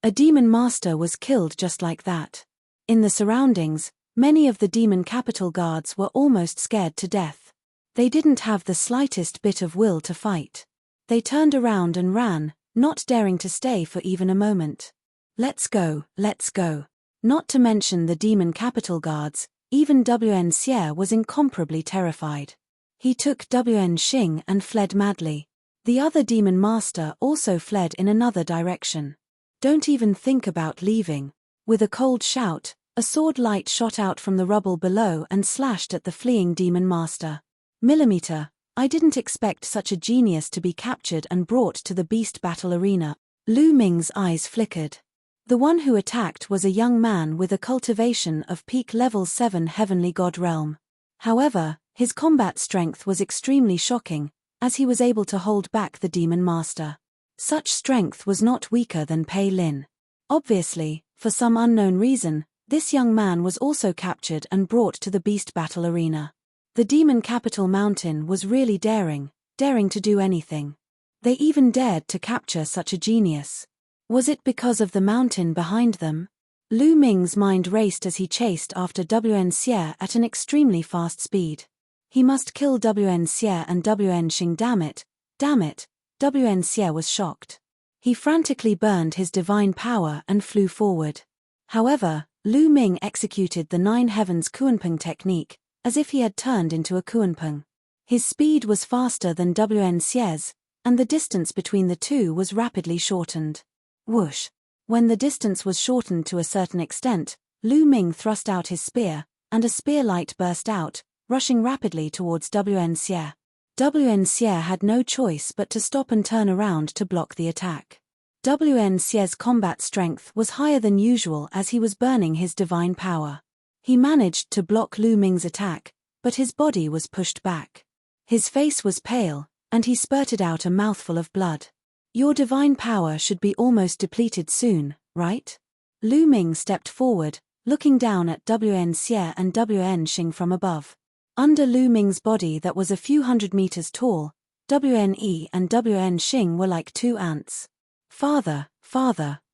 A demon master was killed just like that. In the surroundings, many of the demon capital guards were almost scared to death. They didn't have the slightest bit of will to fight. They turned around and ran, not daring to stay for even a moment. Let's go, let's go. Not to mention the demon capital guards, even WN Xie was incomparably terrified. He took WN Xing and fled madly. The other demon master also fled in another direction. Don't even think about leaving. With a cold shout, a sword light shot out from the rubble below and slashed at the fleeing demon master. Millimeter, I didn't expect such a genius to be captured and brought to the beast battle arena. Lu Ming's eyes flickered. The one who attacked was a young man with a cultivation of peak level 7 heavenly god realm. However, his combat strength was extremely shocking, as he was able to hold back the demon master. Such strength was not weaker than Pei Lin. Obviously, for some unknown reason, this young man was also captured and brought to the beast battle arena. The demon capital mountain was really daring to do anything. They even dared to capture such a genius. Was it because of the mountain behind them? Lu Ming's mind raced as he chased after WN Xie at an extremely fast speed. He must kill WN Xie and WN Xing, damn it. WN Xie was shocked. He frantically burned his divine power and flew forward. However, Lu Ming executed the Nine Heavens Kuanpeng technique, as if he had turned into a Kuanpeng. His speed was faster than WN Xie's, and the distance between the two was rapidly shortened. Whoosh! When the distance was shortened to a certain extent, Lu Ming thrust out his spear, and a spear light burst out, rushing rapidly towards WN Xie. WN Xie had no choice but to stop and turn around to block the attack. WN Xie's combat strength was higher than usual as he was burning his divine power. He managed to block Lu Ming's attack, but his body was pushed back. His face was pale, and he spurted out a mouthful of blood. Your divine power should be almost depleted soon, right? Lu Ming stepped forward, looking down at WN Xie and WN Xing from above. Under Lu Ming's body that was a few hundred meters tall, WNE and WN Xing were like two ants. Father,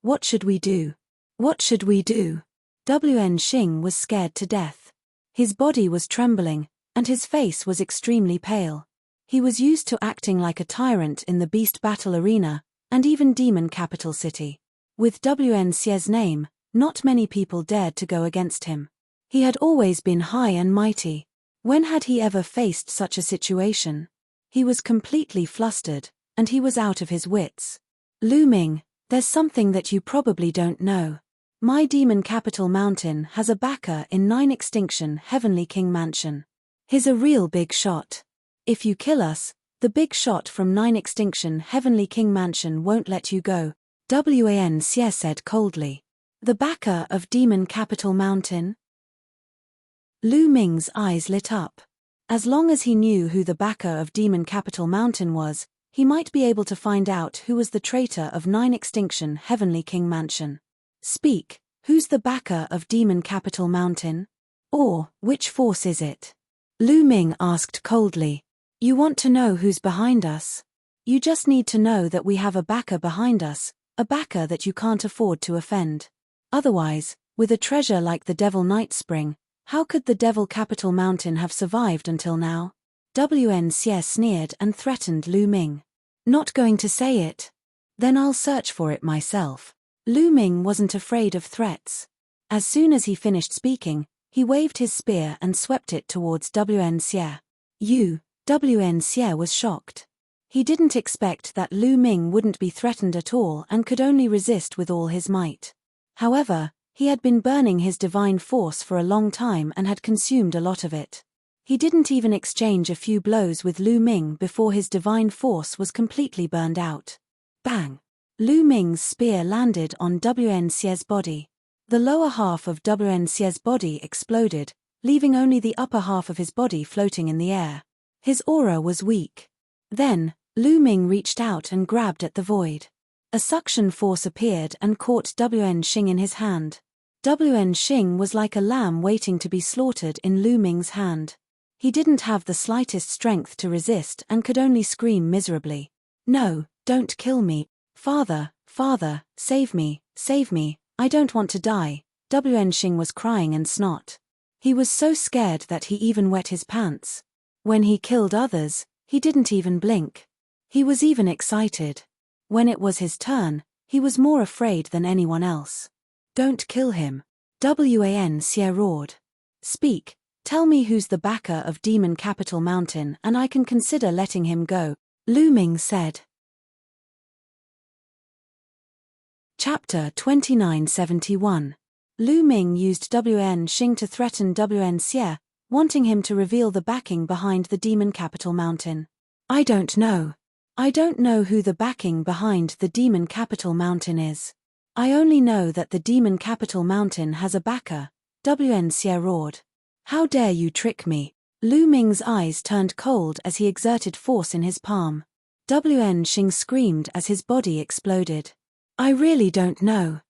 what should we do? What should we do? WN Xing was scared to death. His body was trembling, and his face was extremely pale. He was used to acting like a tyrant in the beast battle arena, and even demon capital city. With WN Xie's name, not many people dared to go against him. He had always been high and mighty. When had he ever faced such a situation? He was completely flustered, and he was out of his wits. Lu Ming, there's something that you probably don't know. My demon capital mountain has a backer in 9 Extinction Heavenly King Mansion. He's a real big shot. If you kill us, the big shot from 9 Extinction Heavenly King Mansion won't let you go, WAN Xie said coldly. The backer of Demon Capital Mountain? Lu Ming's eyes lit up. As long as he knew who the backer of Demon Capital Mountain was, he might be able to find out who was the traitor of 9 Extinction Heavenly King Mansion. Speak, who's the backer of Demon Capital Mountain? Or, which force is it? Lu Ming asked coldly. You want to know who's behind us? You just need to know that we have a backer behind us, a backer that you can't afford to offend. Otherwise, with a treasure like the Devil Night Spring, how could the Devil Capital Mountain have survived until now? WN Xie sneered and threatened Lu Ming. Not going to say it? Then I'll search for it myself. Lu Ming wasn't afraid of threats. As soon as he finished speaking, he waved his spear and swept it towards WN Xie. WN Xie was shocked. He didn't expect that Lu Ming wouldn't be threatened at all and could only resist with all his might. However, he had been burning his divine force for a long time and had consumed a lot of it. He didn't even exchange a few blows with Lu Ming before his divine force was completely burned out. Bang! Lu Ming's spear landed on WN Xie's body. The lower half of WN Xie's body exploded, leaving only the upper half of his body floating in the air. His aura was weak. Then, Lu Ming reached out and grabbed at the void. A suction force appeared and caught WN Xing in his hand. WN Xing was like a lamb waiting to be slaughtered in Lu Ming's hand. He didn't have the slightest strength to resist and could only scream miserably. No, don't kill me. Father, save me, I don't want to die. WN Xing was crying and snot. He was so scared that he even wet his pants. When he killed others, he didn't even blink. He was even excited. When it was his turn, he was more afraid than anyone else. Don't kill him. WAN Xie roared. Speak, tell me who's the backer of Demon Capital Mountain and I can consider letting him go, Lu Ming said. Chapter 2971. Lu Ming used WN Xing to threaten WN Xie, wanting him to reveal the backing behind the Demon Capital Mountain. I don't know. I don't know who the backing behind the Demon Capital Mountain is. I only know that the Demon Capital Mountain has a backer, WN Xie roared. How dare you trick me? Lu Ming's eyes turned cold as he exerted force in his palm. WN Xing screamed as his body exploded. I really don't know.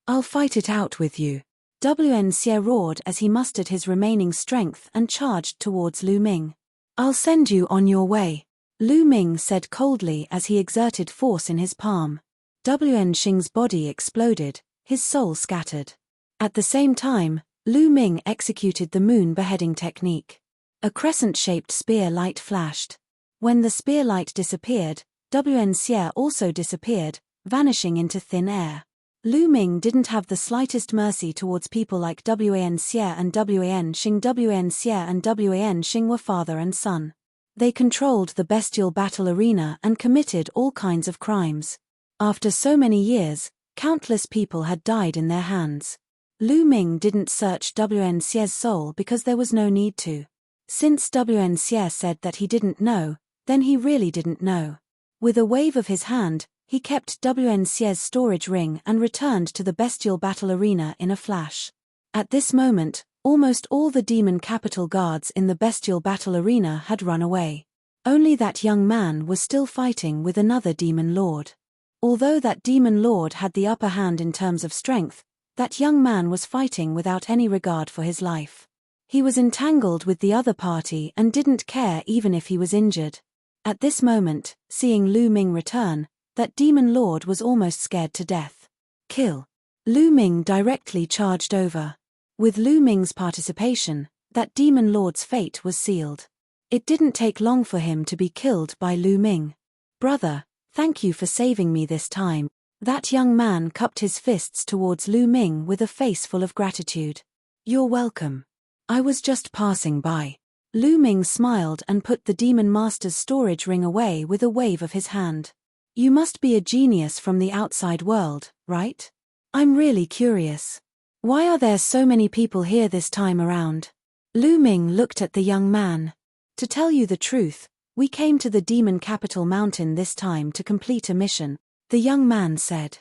I'll fight it out with you. WN Xie roared as he mustered his remaining strength and charged towards Lu Ming. I'll send you on your way, Lu Ming said coldly as he exerted force in his palm. WN Xing's body exploded, his soul scattered. At the same time, Lu Ming executed the moon beheading technique. A crescent-shaped spear light flashed. When the spear light disappeared, WN Xie also disappeared, vanishing into thin air. Lu Ming didn't have the slightest mercy towards people like WAN Xie and WAN Xing. WAN Xie and WAN Xing were father and son. They controlled the bestial battle arena and committed all kinds of crimes. After so many years, countless people had died in their hands. Lu Ming didn't search WN Xie's soul because there was no need to. Since WN Xie said that he didn't know, then he really didn't know. With a wave of his hand, he kept WN Xie's storage ring and returned to the bestial battle arena in a flash. At this moment, almost all the demon capital guards in the bestial battle arena had run away. Only that young man was still fighting with another demon lord. Although that demon lord had the upper hand in terms of strength, that young man was fighting without any regard for his life. He was entangled with the other party and didn't care even if he was injured. At this moment, seeing Lu Ming return, that demon lord was almost scared to death. Kill. Lu Ming directly charged over. With Lu Ming's participation, that demon lord's fate was sealed. It didn't take long for him to be killed by Lu Ming. Brother, thank you for saving me this time. That young man cupped his fists towards Lu Ming with a face full of gratitude. You're welcome. I was just passing by. Lu Ming smiled and put the demon master's storage ring away with a wave of his hand. You must be a genius from the outside world, right? I'm really curious. Why are there so many people here this time around? Lu Ming looked at the young man. To tell you the truth, we came to the demon capital mountain this time to complete a mission, the young man said.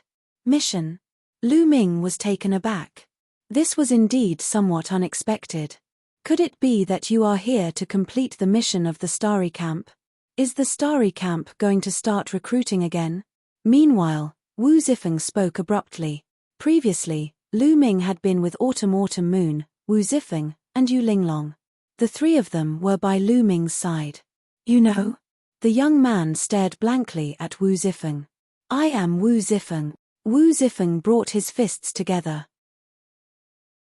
Mission? Lu Ming was taken aback. This was indeed somewhat unexpected. Could it be that you are here to complete the mission of the Starry Camp? Is the Starry Camp going to start recruiting again? Meanwhile, Wu Zifeng spoke abruptly. Previously, Lu Ming had been with Autumn Moon, Wu Zifeng, and Yu Linglong. The three of them were by Lu Ming's side. You know? The young man stared blankly at Wu Zifeng. I am Wu Zifeng. Wu Zifeng brought his fists together.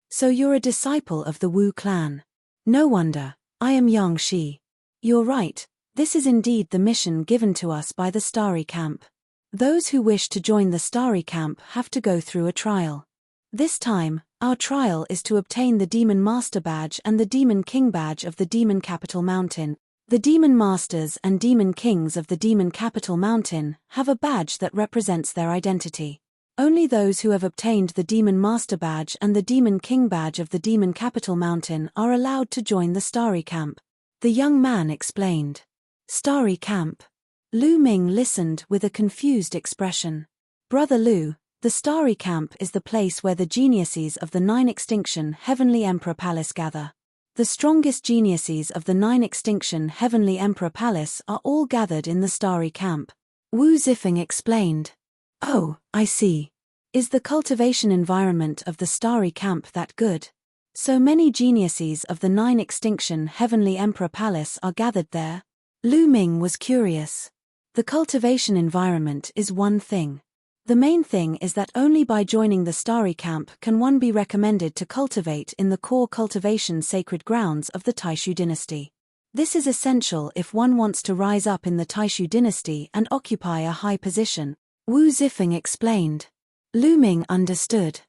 So you're a disciple of the Wu clan. No wonder, I am Yang Shi. You're right, this is indeed the mission given to us by the Starry Camp. Those who wish to join the Starry Camp have to go through a trial. This time, our trial is to obtain the Demon Master Badge and the Demon King Badge of the Demon Capital Mountain. The Demon Masters and Demon Kings of the Demon Capital Mountain have a badge that represents their identity. Only those who have obtained the Demon Master Badge and the Demon King Badge of the Demon Capital Mountain are allowed to join the Starry Camp. The young man explained. Starry Camp. Lu Ming listened with a confused expression. Brother Lu, the Starry Camp is the place where the geniuses of the Nine Extinction Heavenly Emperor Palace gather. The strongest geniuses of the Nine Extinction Heavenly Emperor Palace are all gathered in the Starry Camp. Wu Zifeng explained. Oh, I see. Is the cultivation environment of the Starry Camp that good? So many geniuses of the Nine Extinction Heavenly Emperor Palace are gathered there? Lu Ming was curious. The cultivation environment is one thing. The main thing is that only by joining the Starry Camp can one be recommended to cultivate in the core cultivation sacred grounds of the Taishu dynasty. This is essential if one wants to rise up in the Taishu dynasty and occupy a high position. Wu Zifeng explained. Lu Ming understood.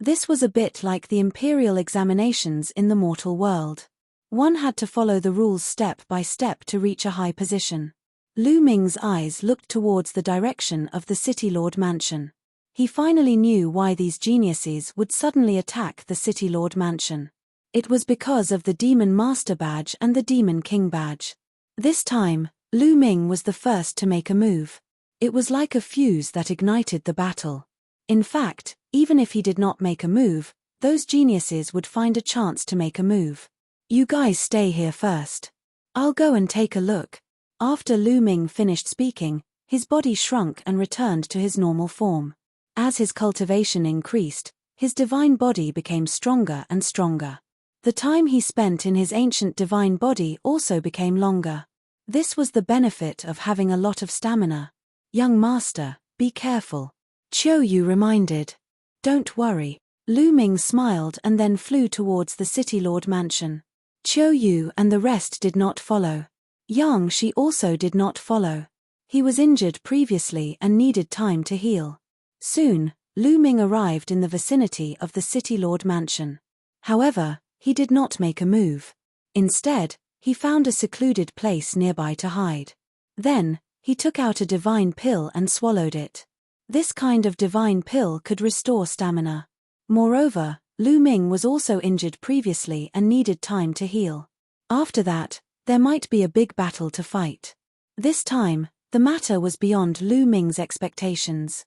This was a bit like the imperial examinations in the mortal world. One had to follow the rules step by step to reach a high position. Lu Ming's eyes looked towards the direction of the City Lord Mansion. He finally knew why these geniuses would suddenly attack the City Lord Mansion. It was because of the Demon Master Badge and the Demon King Badge. This time, Lu Ming was the first to make a move. It was like a fuse that ignited the battle. In fact, even if he did not make a move, those geniuses would find a chance to make a move. You guys stay here first. I'll go and take a look. After Lu Ming finished speaking, his body shrunk and returned to his normal form. As his cultivation increased, his divine body became stronger and stronger. The time he spent in his ancient divine body also became longer. This was the benefit of having a lot of stamina. Young master, be careful. Qiu Yu reminded. Don't worry. Lu Ming smiled and then flew towards the City Lord mansion. Qiu Yu and the rest did not follow. Yang Shi also did not follow. He was injured previously and needed time to heal. Soon, Lu Ming arrived in the vicinity of the City Lord mansion. However, he did not make a move. Instead, he found a secluded place nearby to hide. Then, he took out a divine pill and swallowed it. This kind of divine pill could restore stamina. Moreover, Lu Ming was also injured previously and needed time to heal. After that, there might be a big battle to fight. This time, the matter was beyond Lu Ming's expectations.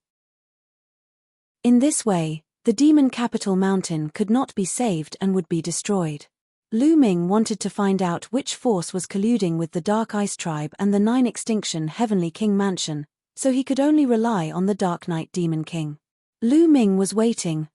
In this way, the demon capital mountain could not be saved and would be destroyed. Lu Ming wanted to find out which force was colluding with the Dark Ice Tribe and the 9 Extinction Heavenly King Mansion, so he could only rely on the Dark Knight Demon King. Lu Ming was waiting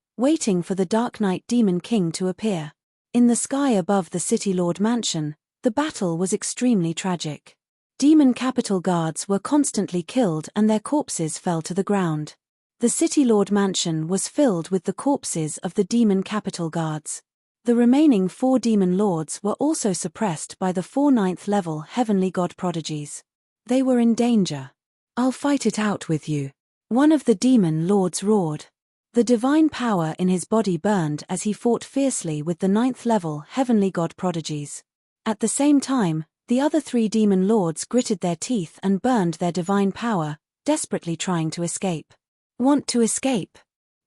for the Dark Knight Demon King to appear. In the sky above the City Lord Mansion, the battle was extremely tragic. Demon capital guards were constantly killed and their corpses fell to the ground. The City Lord Mansion was filled with the corpses of the demon capital guards. The remaining 4 demon lords were also suppressed by the 4 9th level heavenly god prodigies. They were in danger. I'll fight it out with you. One of the demon lords roared. The divine power in his body burned as he fought fiercely with the 9th level heavenly god prodigies. At the same time, the other 3 demon lords gritted their teeth and burned their divine power, desperately trying to escape. Want to escape?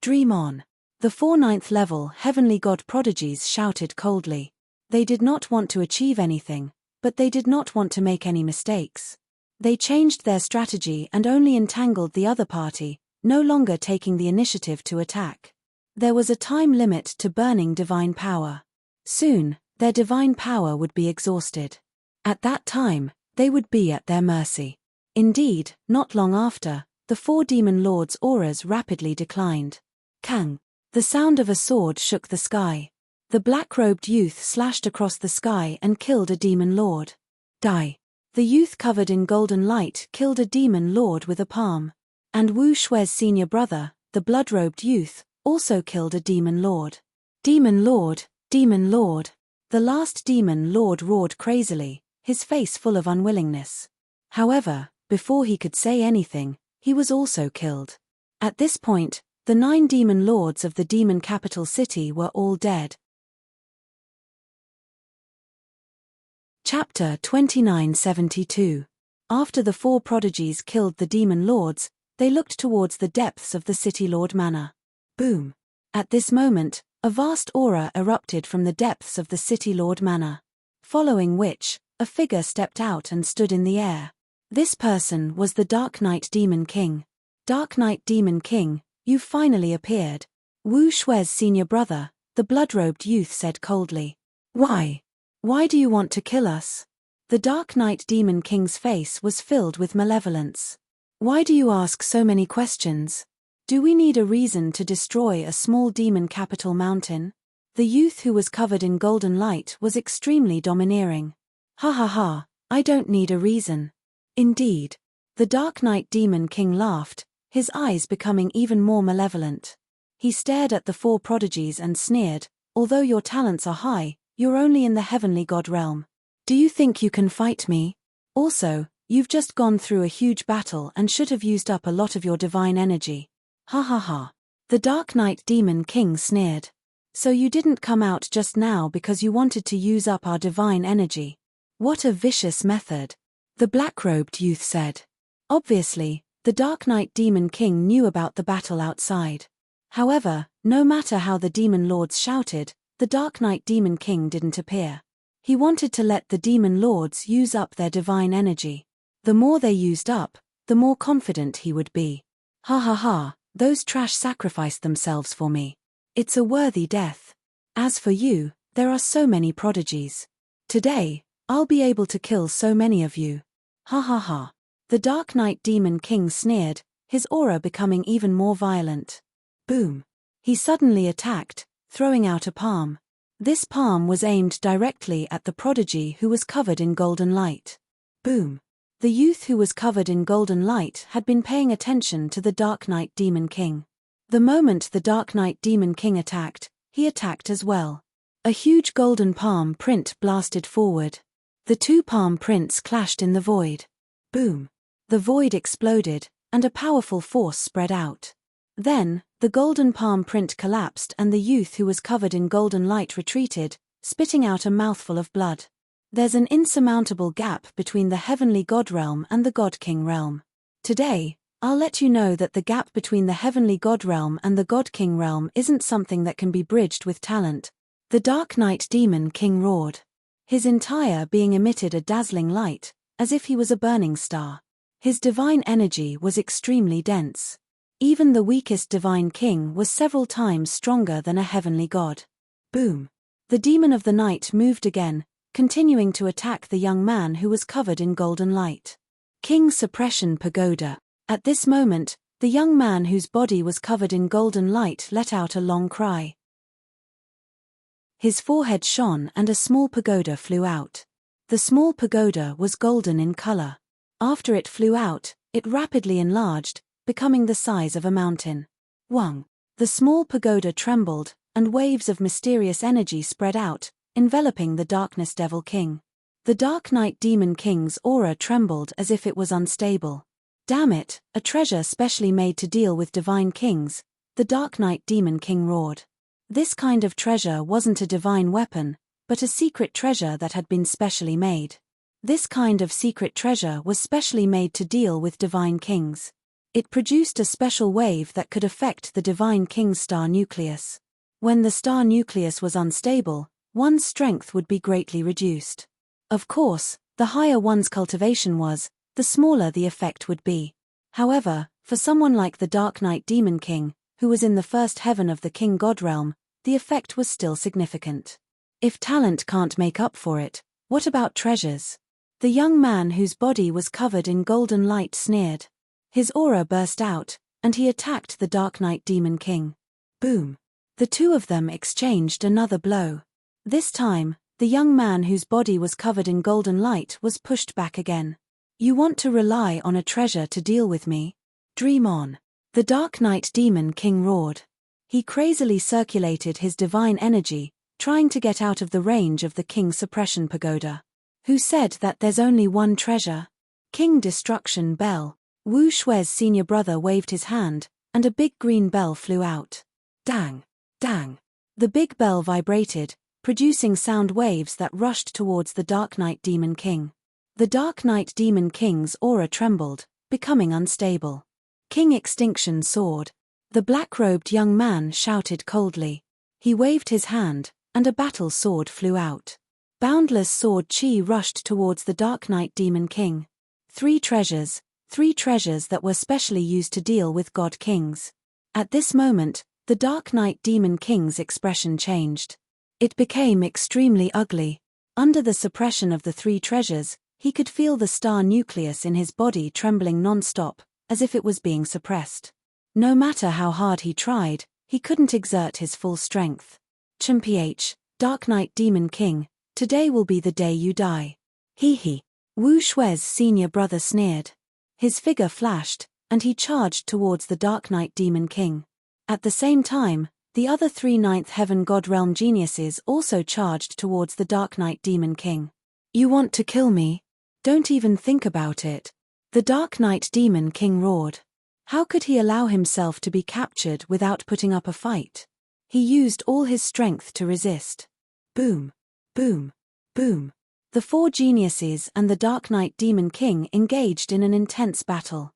Dream on. The 4 9th level heavenly god prodigies shouted coldly. They did not want to achieve anything, but they did not want to make any mistakes. They changed their strategy and only entangled the other party, no longer taking the initiative to attack. There was a time limit to burning divine power. Soon, their divine power would be exhausted. At that time, they would be at their mercy. Indeed, not long after, the 4 demon lords' auras rapidly declined. Kang. The sound of a sword shook the sky. The black-robed youth slashed across the sky and killed a demon lord. Die. The youth covered in golden light killed a demon lord with a palm. And Wu Shui's senior brother, the blood-robed youth, also killed a demon lord. Demon lord, demon lord. The last demon lord roared crazily, his face full of unwillingness. However, before he could say anything, he was also killed. At this point, the 9 demon lords of the demon capital city were all dead. Chapter 2972. After the 4 prodigies killed the demon lords, they looked towards the depths of the City Lord Manor. Boom! At this moment, a vast aura erupted from the depths of the City Lord Manor. Following which, a figure stepped out and stood in the air. This person was the Dark Knight Demon King. Dark Knight Demon King, you finally appeared. Wu Shui's senior brother, the blood-robed youth said coldly. Why? Why do you want to kill us? The Dark Knight Demon King's face was filled with malevolence. Why do you ask so many questions? Do we need a reason to destroy a small demon capital mountain? The youth who was covered in golden light was extremely domineering. Ha ha ha, I don't need a reason. Indeed. The Dark Knight Demon King laughed, his eyes becoming even more malevolent. He stared at the 4 prodigies and sneered, although your talents are high, you're only in the heavenly god realm. Do you think you can fight me? Also, you've just gone through a huge battle and should have used up a lot of your divine energy. Ha ha ha. The Dark Knight Demon King sneered. So you didn't come out just now because you wanted to use up our divine energy. What a vicious method. The black-robed youth said. Obviously, the Dark Knight Demon King knew about the battle outside. However, no matter how the demon lords shouted, the Dark Knight Demon King didn't appear. He wanted to let the demon lords use up their divine energy. The more they used up, the more confident he would be. Ha ha ha, those trash sacrificed themselves for me. It's a worthy death. As for you, there are so many prodigies. Today, I'll be able to kill so many of you. Ha ha ha. The Dark Knight Demon King sneered, his aura becoming even more violent. Boom. He suddenly attacked, throwing out a palm. This palm was aimed directly at the prodigy who was covered in golden light. Boom. The youth who was covered in golden light had been paying attention to the Dark Knight Demon King. The moment the Dark Knight Demon King attacked, he attacked as well. A huge golden palm print blasted forward. The two palm prints clashed in the void. Boom! The void exploded, and a powerful force spread out. Then, the golden palm print collapsed and the youth who was covered in golden light retreated, spitting out a mouthful of blood. There's an insurmountable gap between the heavenly God realm and the God King realm. Today, I'll let you know that the gap between the heavenly God realm and the God King realm isn't something that can be bridged with talent. The Dark Knight Demon King roared. His entire being emitted a dazzling light, as if he was a burning star. His divine energy was extremely dense. Even the weakest divine king was several times stronger than a heavenly god. Boom! The demon of the night moved again, continuing to attack the young man who was covered in golden light. King Suppression Pagoda. At this moment, the young man whose body was covered in golden light let out a long cry. His forehead shone and a small pagoda flew out. The small pagoda was golden in color. After it flew out, it rapidly enlarged, becoming the size of a mountain. Wang! The small pagoda trembled, and waves of mysterious energy spread out, enveloping the Darkness Devil King. The Dark Knight Demon King's aura trembled as if it was unstable. Damn it, a treasure specially made to deal with divine kings, the Dark Knight Demon King roared. This kind of treasure wasn't a divine weapon, but a secret treasure that had been specially made. This kind of secret treasure was specially made to deal with divine kings. It produced a special wave that could affect the divine king's star nucleus. When the star nucleus was unstable, one's strength would be greatly reduced. Of course, the higher one's cultivation was, the smaller the effect would be. However, for someone like the Dark Knight Demon King, who was in the first heaven of the King God realm, the effect was still significant. If talent can't make up for it, what about treasures? The young man whose body was covered in golden light sneered. His aura burst out, and he attacked the Dark Knight Demon King. Boom! The two of them exchanged another blow. This time, the young man whose body was covered in golden light was pushed back again. You want to rely on a treasure to deal with me? Dream on. The Dark Knight Demon King roared. He crazily circulated his divine energy, trying to get out of the range of the King Suppression Pagoda. Who said that there's only one treasure? King Destruction Bell. Wu Shui's senior brother waved his hand, and a big green bell flew out. Dang! Dang! The big bell vibrated, producing sound waves that rushed towards the Dark Knight Demon King. The Dark Knight Demon King's aura trembled, becoming unstable. King Extinction soared. The black-robed young man shouted coldly. He waved his hand, and a battle sword flew out. Boundless sword chi rushed towards the Dark Knight Demon King. Three treasures that were specially used to deal with god kings. At this moment, the Dark Knight Demon King's expression changed. It became extremely ugly. Under the suppression of the three treasures, he could feel the star nucleus in his body trembling non-stop, as if it was being suppressed. No matter how hard he tried, he couldn't exert his full strength. Ch, Dark Knight Demon King, today will be the day you die. Hee. Wu Shui's senior brother sneered. His figure flashed, and he charged towards the Dark Knight Demon King. At the same time, the other three Ninth Heaven God Realm geniuses also charged towards the Dark Knight Demon King. You want to kill me? Don't even think about it. The Dark Knight Demon King roared. How could he allow himself to be captured without putting up a fight? He used all his strength to resist. Boom! Boom! Boom! The four geniuses and the Dark Knight Demon King engaged in an intense battle.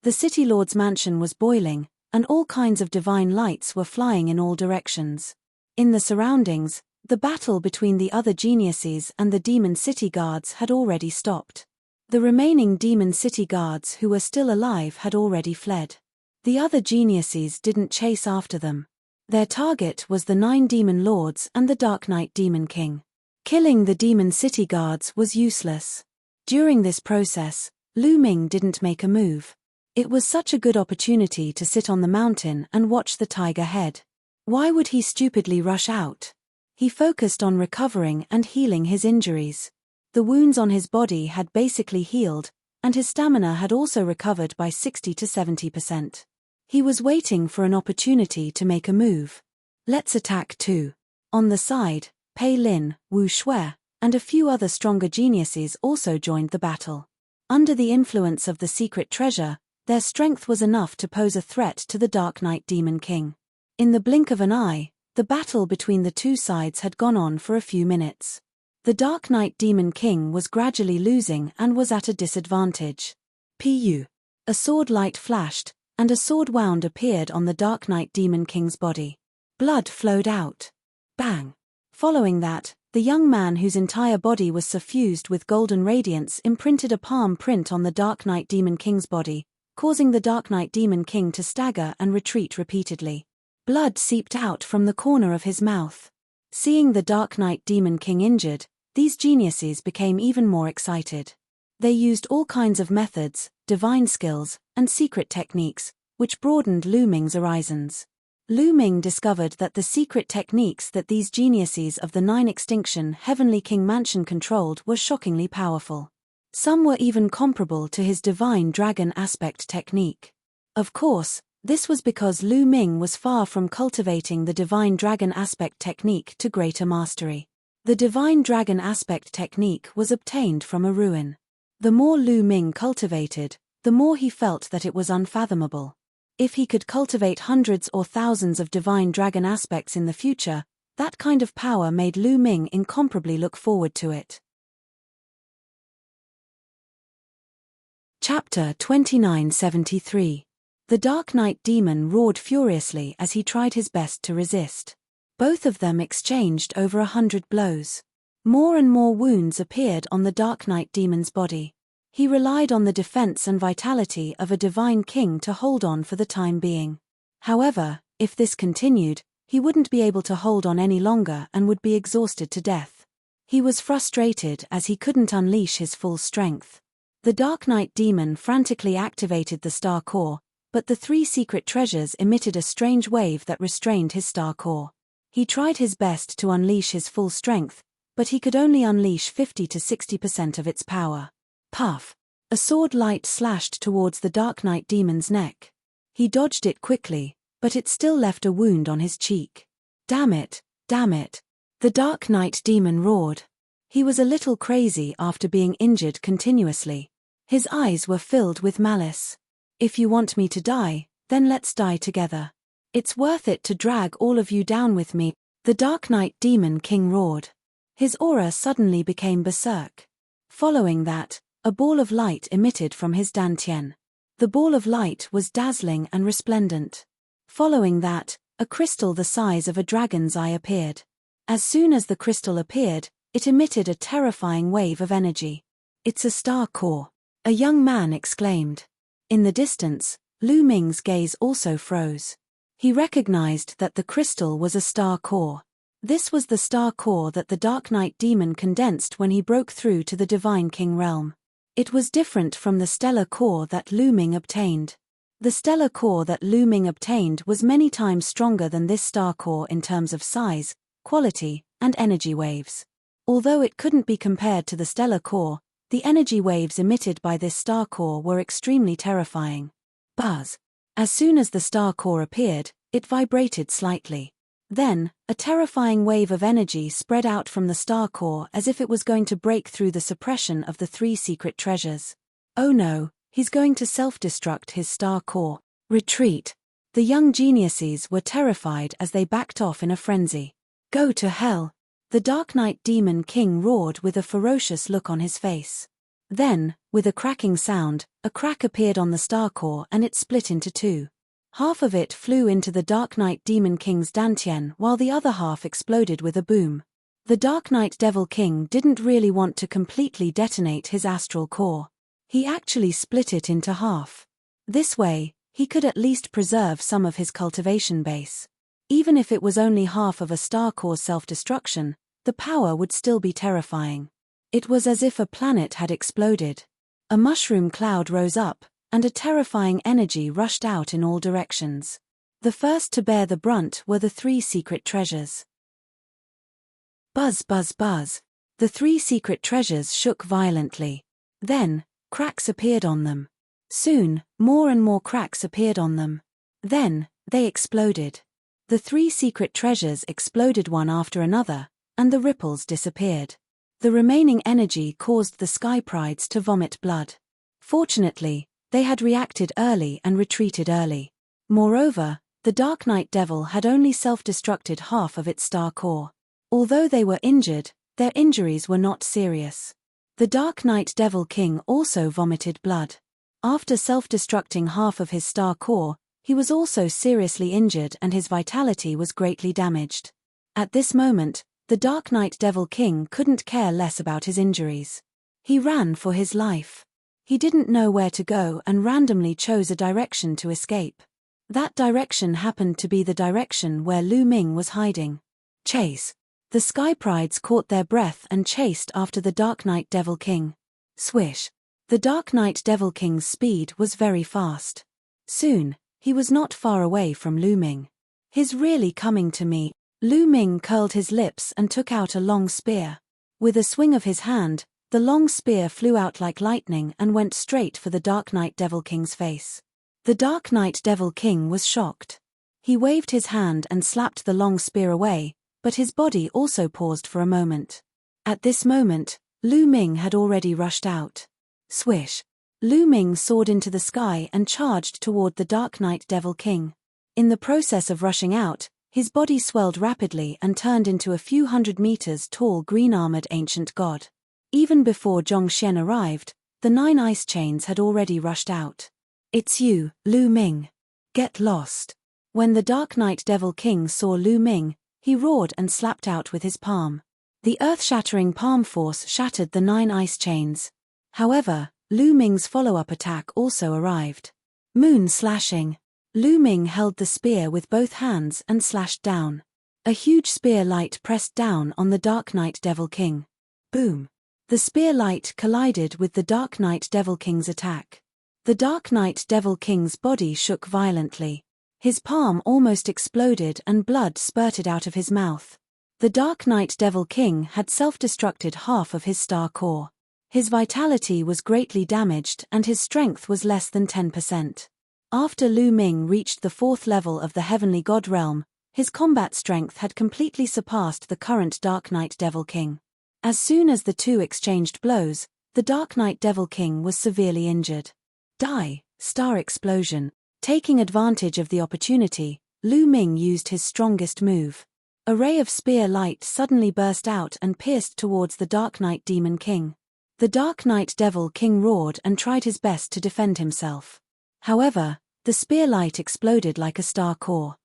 The City Lord's mansion was boiling, and all kinds of divine lights were flying in all directions. In the surroundings, the battle between the other geniuses and the Demon City Guards had already stopped. The remaining Demon City Guards who were still alive had already fled. The other geniuses didn't chase after them. Their target was the 9 Demon Lords and the Dark Knight Demon King. Killing the Demon City Guards was useless. During this process, Lu Ming didn't make a move. It was such a good opportunity to sit on the mountain and watch the tiger head. Why would he stupidly rush out? He focused on recovering and healing his injuries. The wounds on his body had basically healed, and his stamina had also recovered by 60 to 70%. He was waiting for an opportunity to make a move. Let's attack too. On the side, Pei Lin, Wu Shui, and a few other stronger geniuses also joined the battle. Under the influence of the secret treasure, their strength was enough to pose a threat to the Dark Knight Demon King. In the blink of an eye, the battle between the two sides had gone on for a few minutes. The Dark Knight Demon King was gradually losing and was at a disadvantage. Pu. A sword light flashed, and a sword wound appeared on the Dark Knight Demon King's body. Blood flowed out. Bang! Following that, the young man whose entire body was suffused with golden radiance imprinted a palm print on the Dark Knight Demon King's body, causing the Dark Knight Demon King to stagger and retreat repeatedly. Blood seeped out from the corner of his mouth. Seeing the Dark Knight Demon King injured, these geniuses became even more excited. They used all kinds of methods, divine skills, and secret techniques, which broadened Lu Ming's horizons. Lu Ming discovered that the secret techniques that these geniuses of the Nine Extinction Heavenly King Mansion controlled were shockingly powerful. Some were even comparable to his Divine Dragon Aspect technique. Of course, this was because Lu Ming was far from cultivating the Divine Dragon Aspect technique to greater mastery. The Divine Dragon Aspect technique was obtained from a ruin. The more Lu Ming cultivated, the more he felt that it was unfathomable. If he could cultivate hundreds or thousands of Divine Dragon Aspects in the future, that kind of power made Lu Ming incomparably look forward to it. Chapter 2973. The Dark Knight Demon roared furiously as he tried his best to resist. Both of them exchanged over 100 blows. More and more wounds appeared on the Dark Knight Demon's body. He relied on the defense and vitality of a Divine King to hold on for the time being. However, if this continued, he wouldn't be able to hold on any longer and would be exhausted to death. He was frustrated as he couldn't unleash his full strength. The Dark Knight Demon frantically activated the Star Core, but the three secret treasures emitted a strange wave that restrained his Star Core. He tried his best to unleash his full strength, but he could only unleash 50 to 60% of its power. Puff! A sword light slashed towards the Dark Knight Demon's neck. He dodged it quickly, but it still left a wound on his cheek. Damn it! Damn it! The Dark Knight Demon roared. He was a little crazy after being injured continuously. His eyes were filled with malice. If you want me to die, then let's die together. It's worth it to drag all of you down with me, the Dark Knight Demon King roared. His aura suddenly became berserk. Following that, a ball of light emitted from his dantian. The ball of light was dazzling and resplendent. Following that, a crystal the size of a dragon's eye appeared. As soon as the crystal appeared, it emitted a terrifying wave of energy. It's a star core, a young man exclaimed. In the distance, Lu Ming's gaze also froze. He recognized that the crystal was a star core. This was the star core that the Dark Knight Demon condensed when he broke through to the Divine King realm. It was different from the stellar core that Lu Ming obtained. The stellar core that Lu Ming obtained was many times stronger than this star core in terms of size, quality, and energy waves. Although it couldn't be compared to the stellar core, the energy waves emitted by this star core were extremely terrifying. Buzz! As soon as the star core appeared, it vibrated slightly. Then, a terrifying wave of energy spread out from the star core as if it was going to break through the suppression of the three secret treasures. Oh no, he's going to self-destruct his star core. Retreat! The young geniuses were terrified as they backed off in a frenzy. Go to hell! The Dark Knight Demon King roared with a ferocious look on his face. Then, with a cracking sound, a crack appeared on the star core and it split into two. Half of it flew into the Dark Knight Demon King's dantian while the other half exploded with a boom. The Dark Knight Devil King didn't really want to completely detonate his astral core. He actually split it into half. This way, he could at least preserve some of his cultivation base. Even if it was only half of a star core's self-destruction, the power would still be terrifying. It was as if a planet had exploded. A mushroom cloud rose up, and a terrifying energy rushed out in all directions. The first to bear the brunt were the three secret treasures. Buzz, buzz, buzz. The 3 secret treasures shook violently. Then, cracks appeared on them. Soon, more and more cracks appeared on them. Then, they exploded. The 3 secret treasures exploded one after another, and the ripples disappeared. The remaining energy caused the Sky Prides to vomit blood. Fortunately, they had reacted early and retreated early. Moreover, the Dark Knight Devil had only self-destructed half of its star core. Although they were injured, their injuries were not serious. The Dark Knight Devil King also vomited blood. After self-destructing half of his star core, he was also seriously injured and his vitality was greatly damaged. At this moment, the Dark Knight Devil King couldn't care less about his injuries. He ran for his life. He didn't know where to go and randomly chose a direction to escape. That direction happened to be the direction where Lu Ming was hiding. Chase. The Sky Prides caught their breath and chased after the Dark Knight Devil King. Swish. The Dark Knight Devil King's speed was very fast. Soon, he was not far away from Lu Ming. "He's really coming to me." Lu Ming curled his lips and took out a long spear. With a swing of his hand, the long spear flew out like lightning and went straight for the Dark Knight Devil King's face. The Dark Knight Devil King was shocked. He waved his hand and slapped the long spear away, but his body also paused for a moment. At this moment, Lu Ming had already rushed out. Swish. Lu Ming soared into the sky and charged toward the Dark Knight Devil King. In the process of rushing out, his body swelled rapidly and turned into a few 100 meters tall green-armored ancient god. Even before Zhongxian arrived, the 9 ice chains had already rushed out. "It's you, Lu Ming. Get lost." When the Dark Knight Devil King saw Lu Ming, he roared and slapped out with his palm. The earth-shattering palm force shattered the 9 ice chains. However, Lu Ming's follow-up attack also arrived. Moon slashing. Lu Ming held the spear with both hands and slashed down. A huge spear light pressed down on the Dark Knight Devil King. Boom. The spear light collided with the Dark Knight Devil King's attack. The Dark Knight Devil King's body shook violently. His palm almost exploded and blood spurted out of his mouth. The Dark Knight Devil King had self-destructed half of his star core. His vitality was greatly damaged and his strength was less than 10%. After Lu Ming reached the 4th level of the Heavenly God Realm, his combat strength had completely surpassed the current Dark Knight Devil King. As soon as the two exchanged blows, the Dark Knight Devil King was severely injured. Die, star explosion. Taking advantage of the opportunity, Lu Ming used his strongest move. A ray of spear light suddenly burst out and pierced towards the Dark Knight Demon King. The Dark Knight Devil King roared and tried his best to defend himself. However, the spear light exploded like a star core.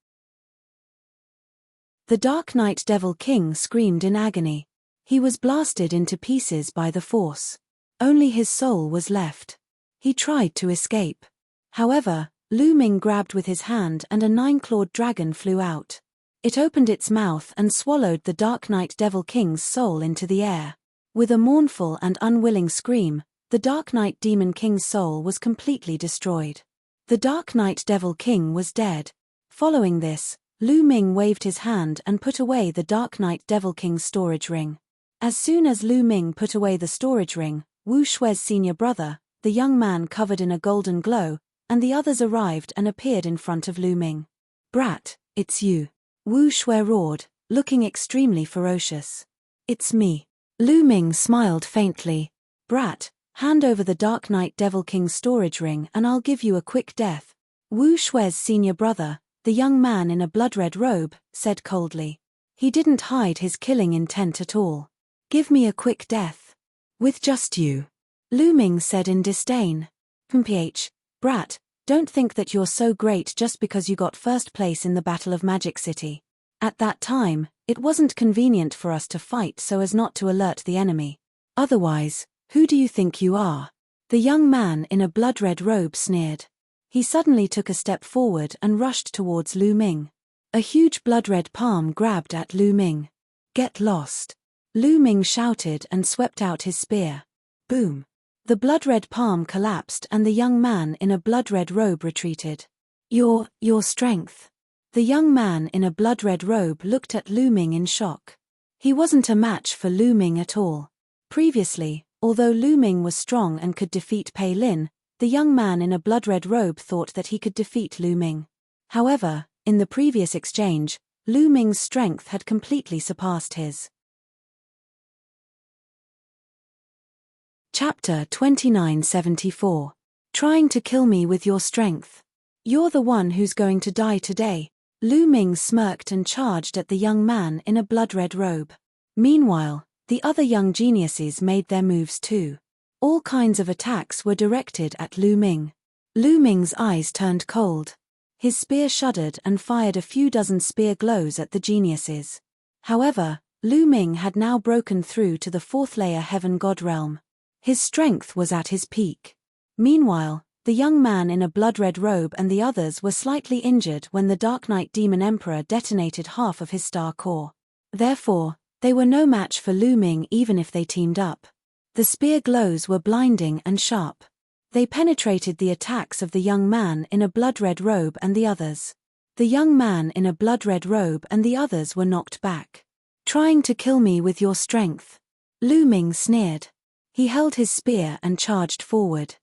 The Dark Knight Devil King screamed in agony. He was blasted into pieces by the force. Only his soul was left. He tried to escape. However, Lu Ming grabbed with his hand and a 9-clawed dragon flew out. It opened its mouth and swallowed the Dark Knight Devil King's soul into the air. With a mournful and unwilling scream, the Dark Knight Demon King's soul was completely destroyed. The Dark Knight Devil King was dead. Following this, Lu Ming waved his hand and put away the Dark Knight Devil King's storage ring. As soon as Lu Ming put away the storage ring, Wu Shui's senior brother, the young man covered in a golden glow, and the others arrived and appeared in front of Lu Ming. "Brat, it's you." Wu Shui roared, looking extremely ferocious. "It's me." Lu Ming smiled faintly. "Brat, hand over the Dark Knight Devil King's storage ring and I'll give you a quick death." Wu Shui's senior brother, the young man in a blood-red robe, said coldly. He didn't hide his killing intent at all. "Give me a quick death. With just you." Lu Ming said in disdain. "Mph. Brat, don't think that you're so great just because you got first place in the Battle of Magic City. At that time, it wasn't convenient for us to fight so as not to alert the enemy. Otherwise, who do you think you are?" The young man in a blood-red robe sneered. He suddenly took a step forward and rushed towards Lu Ming. A huge blood-red palm grabbed at Lu Ming. "Get lost." Lu Ming shouted and swept out his spear. Boom. The blood-red palm collapsed and the young man in a blood-red robe retreated. Your strength." The young man in a blood-red robe looked at Lu Ming in shock. He wasn't a match for Lu Ming at all. Previously, although Lu Ming was strong and could defeat Pei Lin, the young man in a blood-red robe thought that he could defeat Lu Ming. However, in the previous exchange, Lu Ming's strength had completely surpassed his. Chapter 2974. Trying to kill me with your strength. You're the one who's going to die today. Lu Ming smirked and charged at the young man in a blood-red robe. Meanwhile, the other young geniuses made their moves too. All kinds of attacks were directed at Lu Ming. Lu Ming's eyes turned cold. His spear shuddered and fired a few dozen spear glows at the geniuses. However, Lu Ming had now broken through to the fourth layer heaven god realm. His strength was at his peak. Meanwhile, the young man in a blood-red robe and the others were slightly injured when the Dark Knight Demon Emperor detonated half of his star core. Therefore, they were no match for Lu Ming even if they teamed up. The spear glows were blinding and sharp. They penetrated the attacks of the young man in a blood-red robe and the others. The young man in a blood-red robe and the others were knocked back. Trying to kill me with your strength. Lu Ming sneered. He held his spear and charged forward.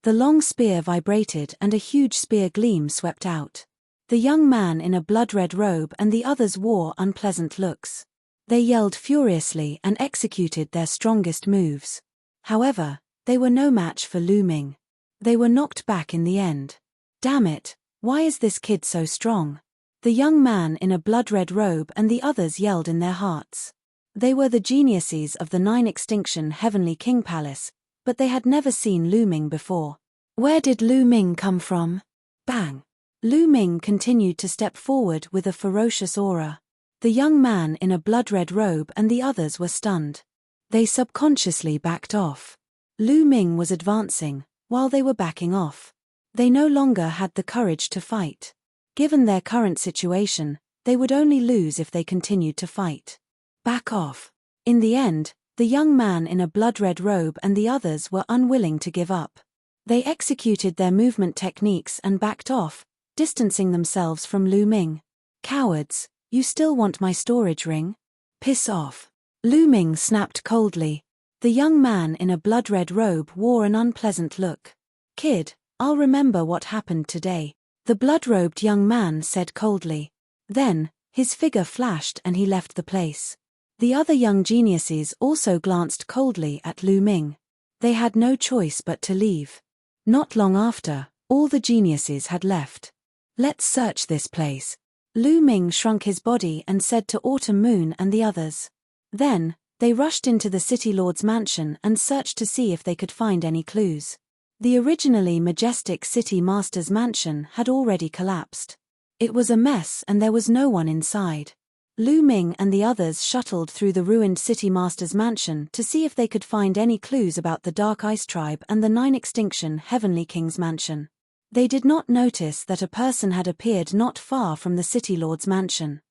The long spear vibrated and a huge spear gleam swept out. The young man in a blood-red robe and the others wore unpleasant looks. They yelled furiously and executed their strongest moves. However, they were no match for Lu Ming. They were knocked back in the end. Damn it, why is this kid so strong? The young man in a blood-red robe and the others yelled in their hearts. They were the geniuses of the 9 Extinction Heavenly King Palace, but they had never seen Lu Ming before. Where did Lu Ming come from? Bang! Lu Ming continued to step forward with a ferocious aura. The young man in a blood-red robe and the others were stunned. They subconsciously backed off. Lu Ming was advancing, while they were backing off. They no longer had the courage to fight. Given their current situation, they would only lose if they continued to fight. Back off. In the end, the young man in a blood-red robe and the others were unwilling to give up. They executed their movement techniques and backed off, distancing themselves from Lu Ming. Cowards, you still want my storage ring? Piss off. Lu Ming snapped coldly. The young man in a blood-red robe wore an unpleasant look. Kid, I'll remember what happened today, the blood-robed young man said coldly. Then, his figure flashed and he left the place. The other young geniuses also glanced coldly at Lu Ming. They had no choice but to leave. Not long after, all the geniuses had left. Let's search this place. Lu Ming shrunk his body and said to Autumn Moon and the others. Then, they rushed into the City Lord's mansion and searched to see if they could find any clues. The originally majestic City Master's mansion had already collapsed. It was a mess and there was no one inside. Lu Ming and the others shuttled through the ruined City Master's mansion to see if they could find any clues about the Dark Ice Tribe and the 9 Extinction Heavenly King's mansion. They did not notice that a person had appeared not far from the City Lord's mansion.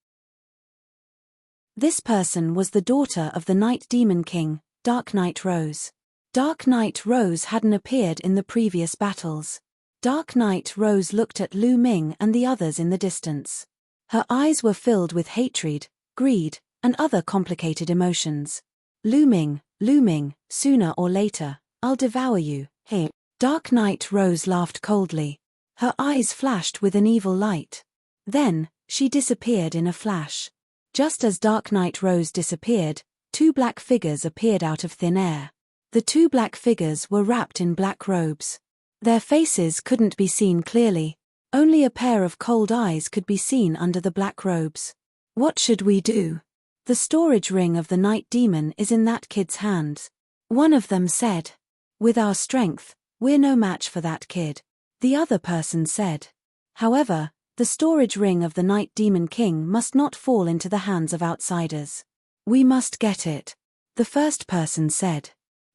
This person was the daughter of the Night Demon King, Dark Knight Rose. Dark Knight Rose hadn't appeared in the previous battles. Dark Knight Rose looked at Lu Ming and the others in the distance. Her eyes were filled with hatred, greed, and other complicated emotions. Lu Ming, sooner or later, I'll devour you, hey. Dark Knight Rose laughed coldly. Her eyes flashed with an evil light. Then, she disappeared in a flash. Just as Dark Knight Rose disappeared, 2 black figures appeared out of thin air. The 2 black figures were wrapped in black robes. Their faces couldn't be seen clearly. Only a pair of cold eyes could be seen under the black robes. What should we do? The storage ring of the Night Demon is in that kid's hands. One of them said. With our strength, we're no match for that kid. The other person said. However, the storage ring of the Night Demon King must not fall into the hands of outsiders. We must get it. The first person said.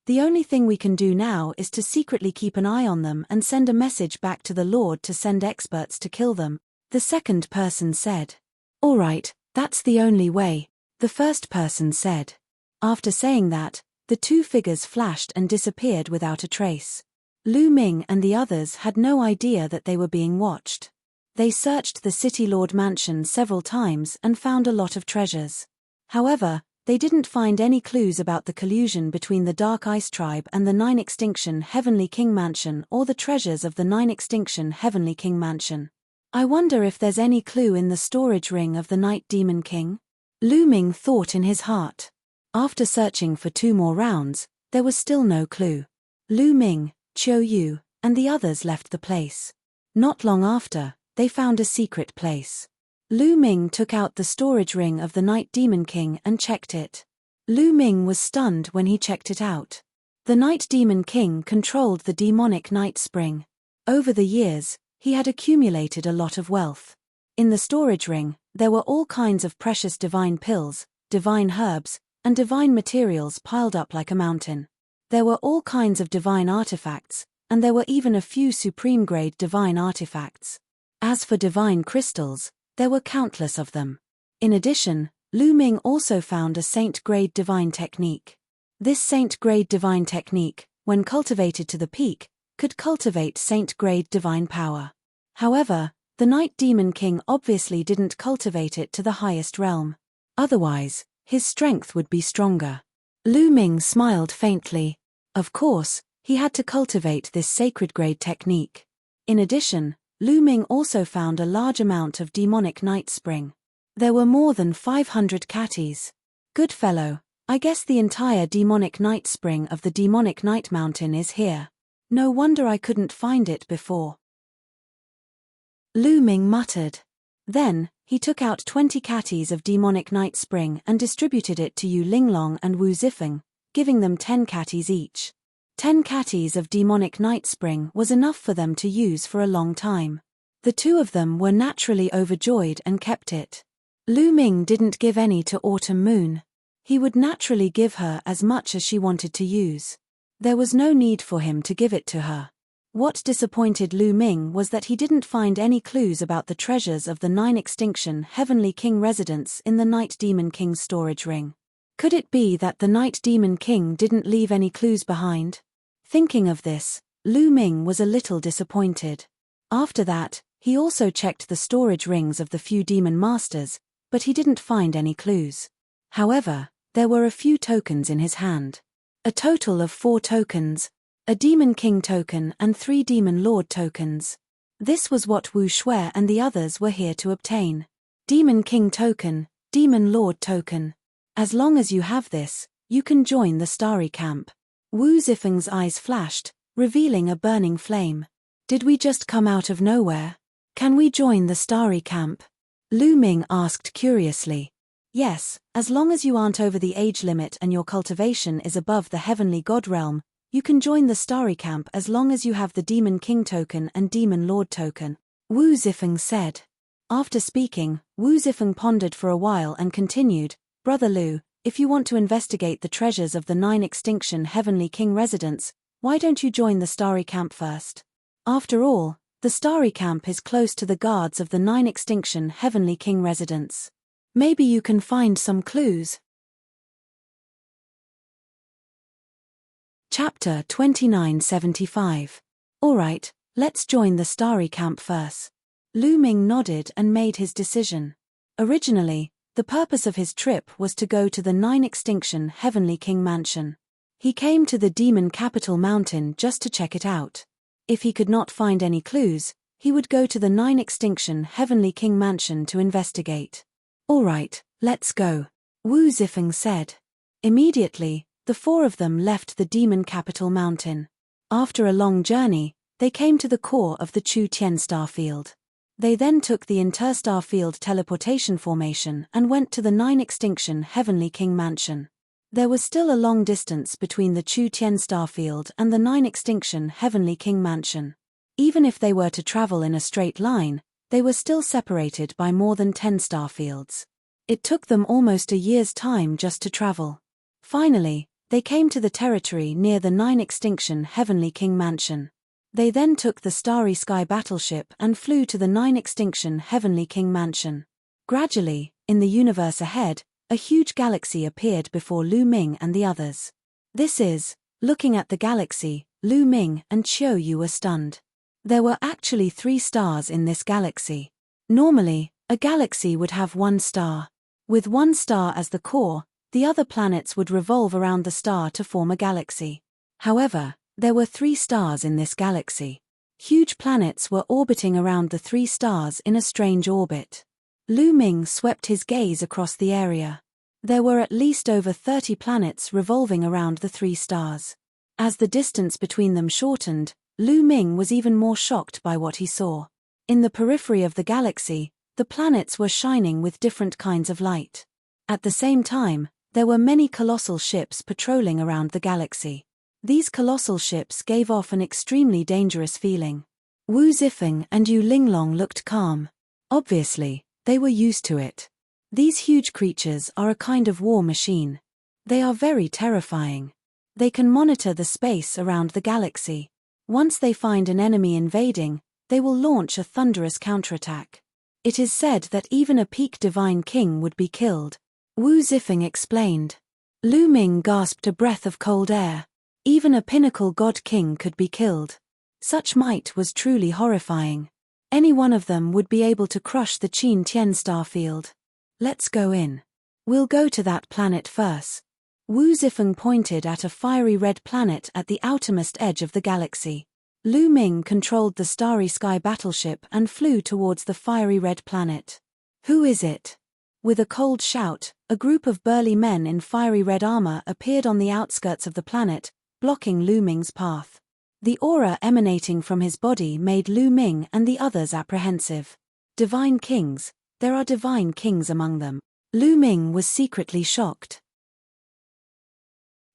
The only thing we can do now is to secretly keep an eye on them and send a message back to the Lord to send experts to kill them, the second person said. All right, that's the only way, the first person said. After saying that, the 2 figures flashed and disappeared without a trace. Lu Ming and the others had no idea that they were being watched. They searched the City Lord mansion several times and found a lot of treasures. However, they didn't find any clues about the collusion between the Dark Ice Tribe and the Nine Extinction Heavenly King Mansion or the treasures of the Nine Extinction Heavenly King Mansion. I wonder if there's any clue in the storage ring of the Night Demon King? Lu Ming thought in his heart. After searching for 2 more rounds, there was still no clue. Lu Ming, Qiu Yu, and the others left the place. Not long after, they found a secret place. Lu Ming took out the storage ring of the Night Demon King and checked it. Lu Ming was stunned when he checked it out. The Night Demon King controlled the demonic night spring. Over the years, he had accumulated a lot of wealth. In the storage ring, there were all kinds of precious divine pills, divine herbs, and divine materials piled up like a mountain. There were all kinds of divine artifacts, and there were even a few supreme-grade divine artifacts. As for divine crystals, there were countless of them. In addition, Lu Ming also found a saint-grade divine technique. This saint-grade divine technique, when cultivated to the peak, could cultivate saint-grade divine power. However, the Night Demon King obviously didn't cultivate it to the highest realm. Otherwise, his strength would be stronger. Lu Ming smiled faintly. Of course, he had to cultivate this sacred-grade technique. In addition, Lu Ming also found a large amount of demonic night spring. There were more than 500 catties. Good fellow, I guess the entire demonic night spring of the demonic night mountain is here. No wonder I couldn't find it before. Lu Ming muttered. Then, he took out 20 catties of demonic night spring and distributed it to Yu Linglong and Wu Zifeng, giving them 10 catties each. 10 catties of demonic night spring was enough for them to use for a long time. The 2 of them were naturally overjoyed and kept it. Lu Ming didn't give any to Autumn Moon. He would naturally give her as much as she wanted to use. There was no need for him to give it to her. What disappointed Lu Ming was that he didn't find any clues about the treasures of the Nine Extinction Heavenly King residence in the Night Demon King's storage ring. Could it be that the Night Demon King didn't leave any clues behind? Thinking of this, Lu Ming was a little disappointed. After that, he also checked the storage rings of the few demon masters, but he didn't find any clues. However, there were a few tokens in his hand. A total of 4 tokens, a Demon King token and 3 Demon Lord tokens. This was what Wu Shui and the others were here to obtain. Demon King token, Demon Lord token. As long as you have this, you can join the Starry Camp. Wu Zifeng's eyes flashed, revealing a burning flame. Did we just come out of nowhere? Can we join the Starry Camp? Lu Ming asked curiously. Yes, as long as you aren't over the age limit and your cultivation is above the heavenly god realm, you can join the Starry Camp as long as you have the Demon King token and Demon Lord token, Wu Zifeng said. After speaking, Wu Zifeng pondered for a while and continued, Brother Lu, if you want to investigate the treasures of the Nine Extinction Heavenly King residence, why don't you join the Starry Camp first? After all, the Starry Camp is close to the guards of the Nine Extinction Heavenly King residence. Maybe you can find some clues. Chapter 2975. Alright, let's join the Starry Camp first. Lu Ming nodded and made his decision. Originally, the purpose of his trip was to go to the Nine Extinction Heavenly King Mansion. He came to the Demon Capital Mountain just to check it out. If he could not find any clues, he would go to the Nine Extinction Heavenly King Mansion to investigate. Alright, let's go, Wu Zifeng said. Immediately, the 4 of them left the Demon Capital Mountain. After a long journey, they came to the core of the Chu Tien star field. They then took the Interstar Field teleportation formation and went to the Nine Extinction Heavenly King Mansion. There was still a long distance between the Chu Tien star field and the Nine Extinction Heavenly King Mansion. Even if they were to travel in a straight line, they were still separated by more than 10 star fields. It took them almost a year's time just to travel. Finally, they came to the territory near the Nine Extinction Heavenly King Mansion. They then took the Starry Sky battleship and flew to the Nine Extinction Heavenly King Mansion. Gradually, in the universe ahead, a huge galaxy appeared before Lu Ming and the others. Looking at the galaxy, Lu Ming and Qiu Yu were stunned. There were actually 3 stars in this galaxy. Normally, a galaxy would have 1 star. With 1 star as the core, The other planets would revolve around the star to form a galaxy. However, there were 3 stars in this galaxy. Huge planets were orbiting around the 3 stars in a strange orbit. Lu Ming swept his gaze across the area. There were at least over 30 planets revolving around the 3 stars. As the distance between them shortened, Lu Ming was even more shocked by what he saw. In the periphery of the galaxy, the planets were shining with different kinds of light. At the same time, there were many colossal ships patrolling around the galaxy. These colossal ships gave off an extremely dangerous feeling. Wu Zifeng and Yu Linglong looked calm. Obviously, they were used to it. These huge creatures are a kind of war machine. They are very terrifying. They can monitor the space around the galaxy. Once they find an enemy invading, they will launch a thunderous counterattack. It is said that even a peak divine king would be killed. Wu Zifeng explained. Lu Ming gasped a breath of cold air. Even a pinnacle god king could be killed. Such might was truly horrifying. Any one of them would be able to crush the Qin Tian star field. Let's go in. We'll go to that planet first. Wu Zifeng pointed at a fiery red planet at the outermost edge of the galaxy. Lu Ming controlled the starry sky battleship and flew towards the fiery red planet. Who is it? With a cold shout, a group of burly men in fiery red armor appeared on the outskirts of the planet, blocking Lu Ming's path. The aura emanating from his body made Lu Ming and the others apprehensive. Divine kings, there are divine kings among them. Lu Ming was secretly shocked.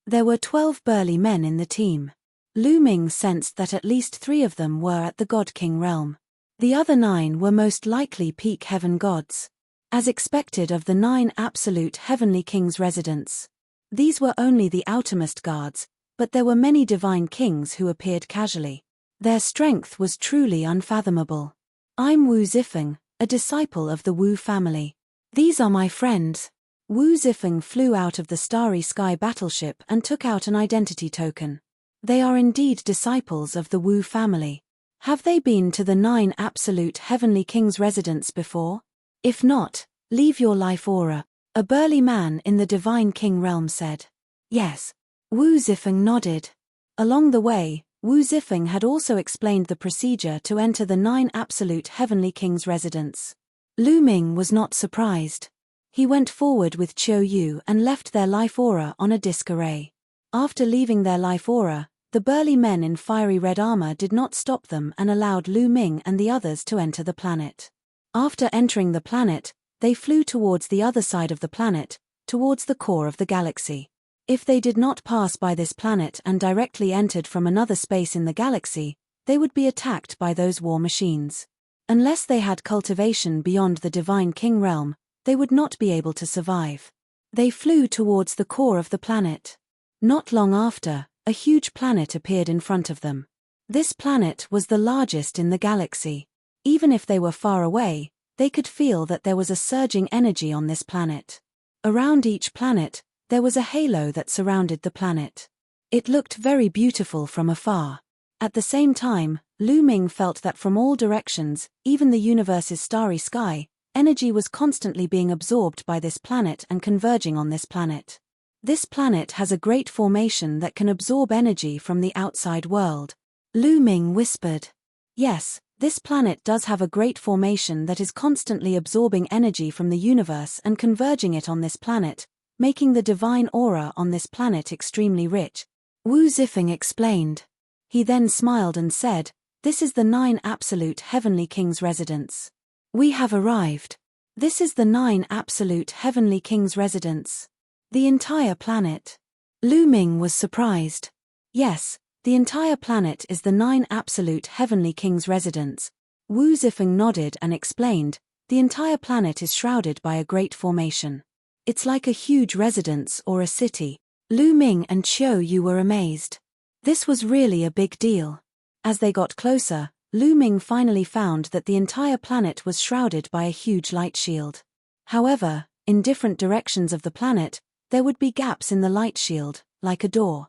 There were 12 burly men in the team. Lu Ming sensed that at least 3 of them were at the God King realm. The other 9 were most likely peak heaven gods. As expected of the 9 absolute heavenly kings' residents. These were only the outermost guards, but there were many divine kings who appeared casually. Their strength was truly unfathomable. I'm Wu Zifeng, a disciple of the Wu family. These are my friends. Wu Zifeng flew out of the starry sky battleship and took out an identity token. They are indeed disciples of the Wu family. Have they been to the 9 absolute heavenly kings' residence before? If not, leave your life aura, a burly man in the divine king realm said. Yes. Wu Zifeng nodded. Along the way, Wu Zifeng had also explained the procedure to enter the 9 absolute heavenly kings' residence. Lu Ming was not surprised. He went forward with Qiu Yu and left their life aura on a disc array. After leaving their life aura, the burly men in fiery red armor did not stop them and allowed Lu Ming and the others to enter the planet. After entering the planet, they flew towards the other side of the planet, towards the core of the galaxy. If they did not pass by this planet and directly entered from another space in the galaxy, they would be attacked by those war machines. Unless they had cultivation beyond the divine king realm, they would not be able to survive. They flew towards the core of the planet. Not long after, a huge planet appeared in front of them. This planet was the largest in the galaxy. Even if they were far away, they could feel that there was a surging energy on this planet. Around each planet, there was a halo that surrounded the planet. It looked very beautiful from afar. At the same time, Lu Ming felt that from all directions, even the universe's starry sky, energy was constantly being absorbed by this planet and converging on this planet. This planet has a great formation that can absorb energy from the outside world. Lu Ming whispered. Yes, this planet does have a great formation that is constantly absorbing energy from the universe and converging it on this planet, making the divine aura on this planet extremely rich. Wu Zifeng explained. He then smiled and said, "This is the 9 absolute heavenly kings' residence. We have arrived. This is the 9 absolute heavenly kings' residence. The entire planet." Lu Ming was surprised. Yes, the entire planet is the 9 absolute heavenly kings' residence. Wu Zifeng nodded and explained, the entire planet is shrouded by a great formation. It's like a huge residence or a city. Lu Ming and Qiu Yu were amazed. This was really a big deal. As they got closer, Lu Ming finally found that the entire planet was shrouded by a huge light shield. However, in different directions of the planet, there would be gaps in the light shield, like a door.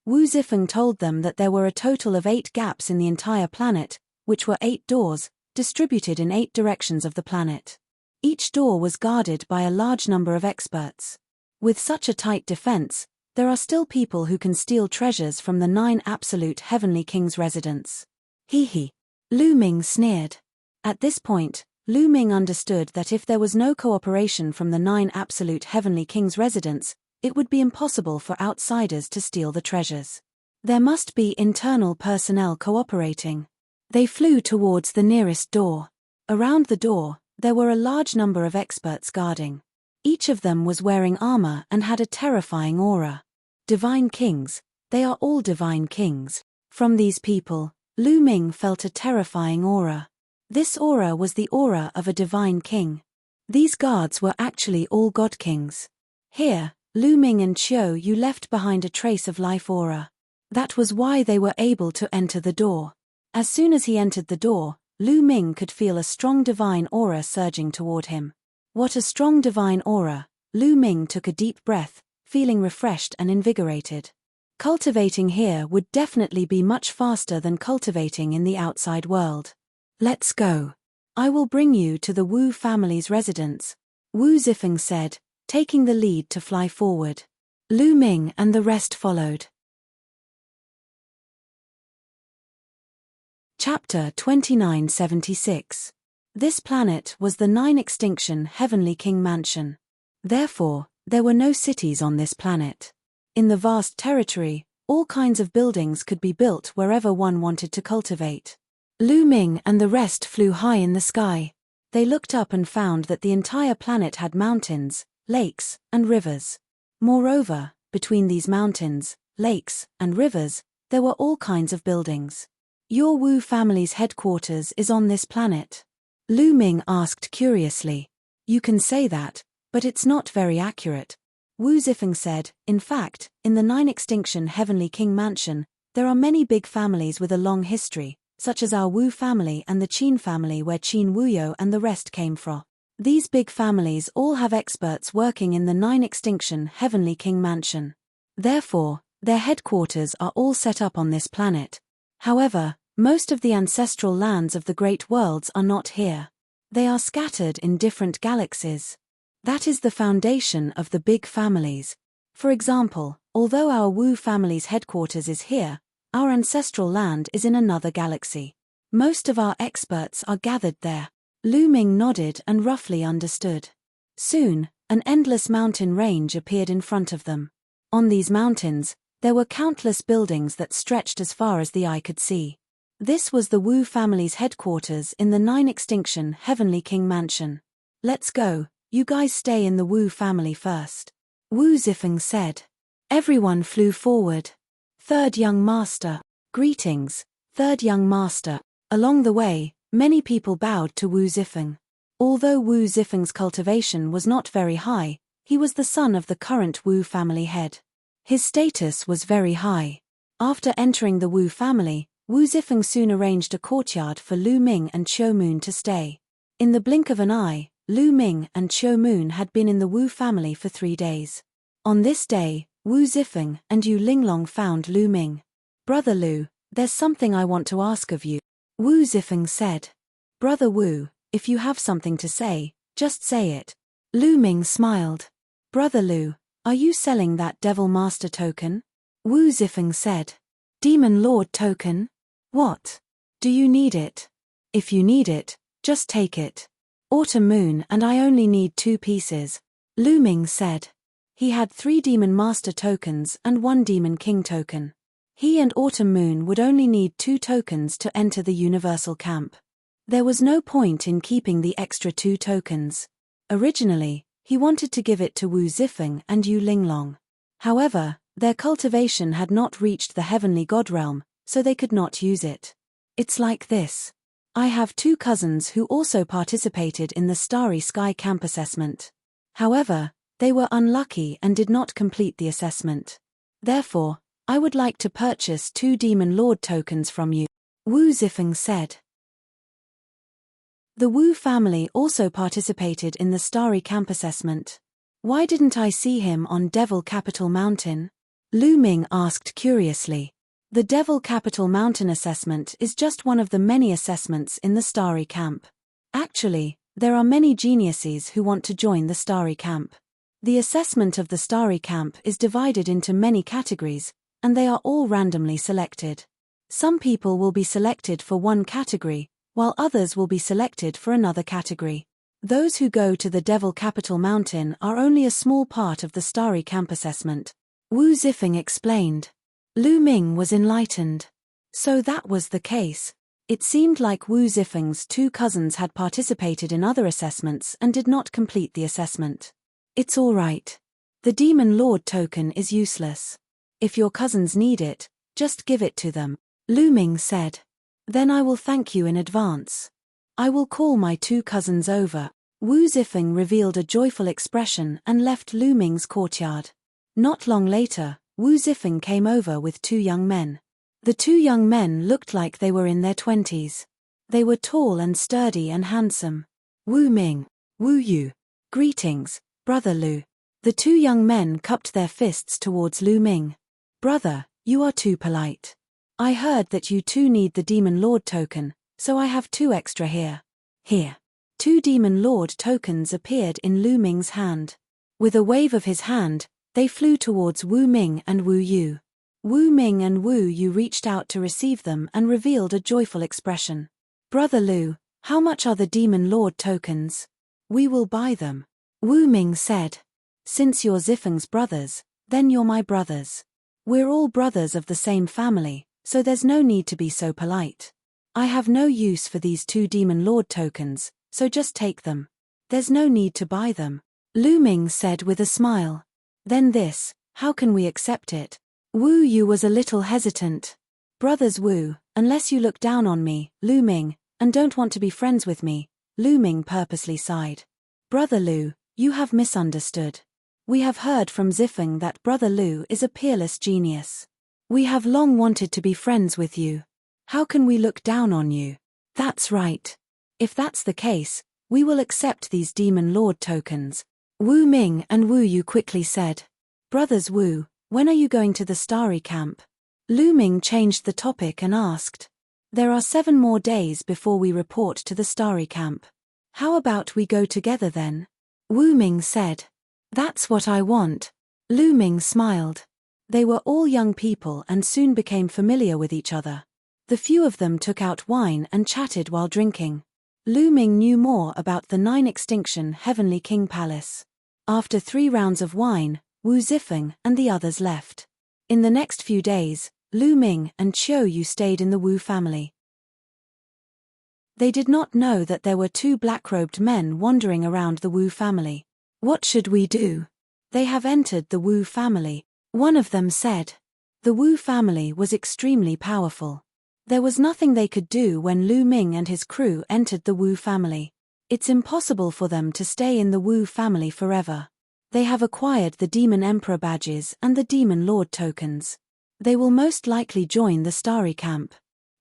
Wu Zifeng told them that there were a total of 8 gaps in the entire planet, which were 8 doors, distributed in 8 directions of the planet. Each door was guarded by a large number of experts. With such a tight defense, there are still people who can steal treasures from the 9 absolute heavenly kings' residence. Hee hee. Lu Ming sneered. At this point, Lu Ming understood that if there was no cooperation from the 9 absolute heavenly kings' residence, it would be impossible for outsiders to steal the treasures. There must be internal personnel cooperating. They flew towards the nearest door. Around the door, there were a large number of experts guarding. Each of them was wearing armor and had a terrifying aura. Divine kings, they are all divine kings. From these people, Lu Ming felt a terrifying aura. This aura was the aura of a divine king. These guards were actually all god kings. Here, Lu Ming and Qiu Yu left behind a trace of life aura. That was why they were able to enter the door. As soon as he entered the door, Lu Ming could feel a strong divine aura surging toward him. What a strong divine aura! Lu Ming took a deep breath, feeling refreshed and invigorated. Cultivating here would definitely be much faster than cultivating in the outside world. Let's go. I will bring you to the Wu family's residence, Wu Zifeng said, taking the lead to fly forward. Lu Ming and the rest followed. Chapter 2976. This planet was the 9 extinction heavenly king mansion. Therefore, there were no cities on this planet. In the vast territory, all kinds of buildings could be built wherever one wanted to cultivate. Lu Ming and the rest flew high in the sky. They looked up and found that the entire planet had mountains, lakes, and rivers. Moreover, between these mountains, lakes, and rivers, there were all kinds of buildings. Your Wu family's headquarters is on this planet? Lu Ming asked curiously. You can say that, but it's not very accurate. Wu Zifeng said, in fact, in the 9 extinction heavenly king mansion, there are many big families with a long history, such as our Wu family and the Qin family where Qin Wuyo and the rest came from. These big families all have experts working in the 9 extinction heavenly king mansion. Therefore, their headquarters are all set up on this planet. However, most of the ancestral lands of the great worlds are not here. They are scattered in different galaxies. That is the foundation of the big families. For example, although our Wu family's headquarters is here, our ancestral land is in another galaxy. Most of our experts are gathered there. Lu Ming nodded and roughly understood. Soon, an endless mountain range appeared in front of them. On these mountains, there were countless buildings that stretched as far as the eye could see. This was the Wu family's headquarters in the 9 extinction heavenly king mansion. Let's go, you guys stay in the Wu family first. Wu Zifeng said. Everyone flew forward. Third young master. Greetings, third young master. Along the way, many people bowed to Wu Zifeng. Although Wu Zifeng's cultivation was not very high, he was the son of the current Wu family head. His status was very high. After entering the Wu family, Wu Zifeng soon arranged a courtyard for Lu Ming and Qiu Moon to stay. In the blink of an eye, Lu Ming and Qiu Moon had been in the Wu family for 3 days. On this day, Wu Zifeng and Yu Linglong found Lu Ming. Brother Lu, there's something I want to ask of you. Wu Zifeng said. Brother Wu, if you have something to say, just say it. Lu Ming smiled. Brother Lu, are you selling that Devil Master token? Wu Zifeng said. Demon Lord token? What? Do you need it? If you need it, just take it. Autumn Moon and I only need 2 pieces. Lu Ming said. He had 3 Demon Master tokens and 1 Demon King token. He and Autumn Moon would only need 2 tokens to enter the Universal Camp. There was no point in keeping the extra 2 tokens. Originally, he wanted to give it to Wu Zifeng and Yu Linglong. However, their cultivation had not reached the heavenly god realm, so they could not use it. It's like this. I have 2 cousins who also participated in the Starry Sky Camp assessment. However, they were unlucky and did not complete the assessment. Therefore, I would like to purchase 2 Demon Lord tokens from you, Wu Zifeng said. The Wu family also participated in the Starry Camp assessment. Why didn't I see him on Devil Capital Mountain? Lu Ming asked curiously. The Devil Capital Mountain assessment is just one of the many assessments in the Starry Camp. Actually, There are many geniuses who want to join the starry camp. The assessment of the starry camp is divided into many categories, and they are all randomly selected. Some people will be selected for one category, while others will be selected for another category. Those who go to the Devil Capital Mountain are only a small part of the starry camp assessment. Wu Zifeng explained. Lu Ming was enlightened. So that was the case. It seemed like Wu Zifeng's two cousins had participated in other assessments and did not complete the assessment. It's all right. The Demon Lord token is useless. If your cousins need it, just give it to them, Lu Ming said. Then I will thank you in advance. I will call my two cousins over. Wu Zifeng revealed a joyful expression and left Lu Ming's courtyard. Not long later, Wu Zifeng came over with two young men. The two young men looked like they were in their 20s. They were tall and sturdy and handsome. Wu Ming, Wu Yu. Greetings, Brother Lu. The two young men cupped their fists towards Lu Ming. Brother, you are too polite. I heard that you too need the Demon Lord token, so I have 2 extra here. Here. 2 Demon Lord tokens appeared in Lu Ming's hand. With a wave of his hand, they flew towards Wu Ming and Wu Yu. Wu Ming and Wu Yu reached out to receive them and revealed a joyful expression. Brother Lu, how much are the Demon Lord tokens? We will buy them. Wu Ming said. Since you're Zifeng's brothers, then you're my brothers. We're all brothers of the same family, so there's no need to be so polite. I have no use for these 2 Demon Lord tokens, so just take them. There's no need to buy them. Lu Ming said with a smile. Then this, how can we accept it? Wu Yu was a little hesitant. Brothers Wu, unless you look down on me, Lu Ming, and don't want to be friends with me, Lu Ming purposely sighed. Brother Lu, you have misunderstood. We have heard from Zifeng that Brother Lu is a peerless genius. We have long wanted to be friends with you. How can we look down on you? That's right. If that's the case, we will accept these Demon Lord tokens. Wu Ming and Wu Yu quickly said. Brothers Wu, when are you going to the starry camp? Lu Ming changed the topic and asked. There are 7 more days before we report to the starry camp. How about we go together then? Wu Ming said. That's what I want. Lu Ming smiled. They were all young people and soon became familiar with each other. The few of them took out wine and chatted while drinking. Lu Ming knew more about the 9 Extinction Heavenly King Palace. After 3 rounds of wine, Wu Zifeng and the others left. In the next few days, Lu Ming and Qiu Yu stayed in the Wu family. They did not know that there were 2 black-robed men wandering around the Wu family. What should we do? They have entered the Wu family, one of them said. The Wu family was extremely powerful. There was nothing they could do when Lu Ming and his crew entered the Wu family. It's impossible for them to stay in the Wu family forever. They have acquired the Demon Emperor badges and the Demon Lord tokens. They will most likely join the starry camp.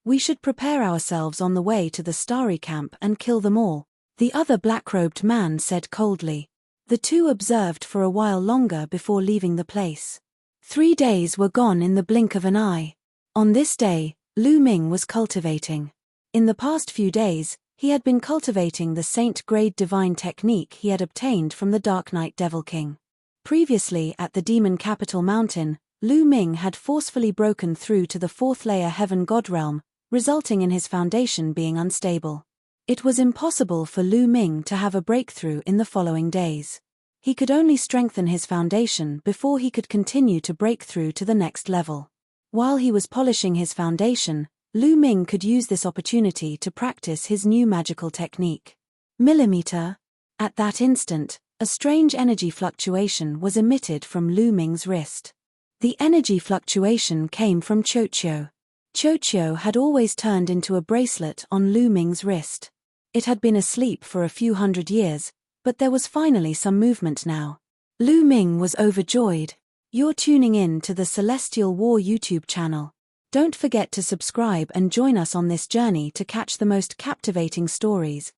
We should prepare ourselves on the way to the starry camp and kill them all, the other black-robed man said coldly. The 2 observed for a while longer before leaving the place. 3 days were gone in the blink of an eye. On this day, Lu Ming was cultivating. In the past few days, he had been cultivating the Saint-grade divine technique he had obtained from the Dark Knight Devil King. Previously at the Demon Capital Mountain, Lu Ming had forcefully broken through to the 4th layer Heaven God Realm, resulting in his foundation being unstable. It was impossible for Lu Ming to have a breakthrough in the following days. He could only strengthen his foundation before he could continue to break through to the next level. While he was polishing his foundation, Lu Ming could use this opportunity to practice his new magical technique. Millimeter. At that instant, a strange energy fluctuation was emitted from Lu Ming's wrist. The energy fluctuation came from Qiu. Qiu had always turned into a bracelet on Lu Ming's wrist. It had been asleep for a few hundred years, but there was finally some movement now. Lu Ming was overjoyed. You're tuning in to the Celestial War YouTube channel. Don't forget to subscribe and join us on this journey to catch the most captivating stories.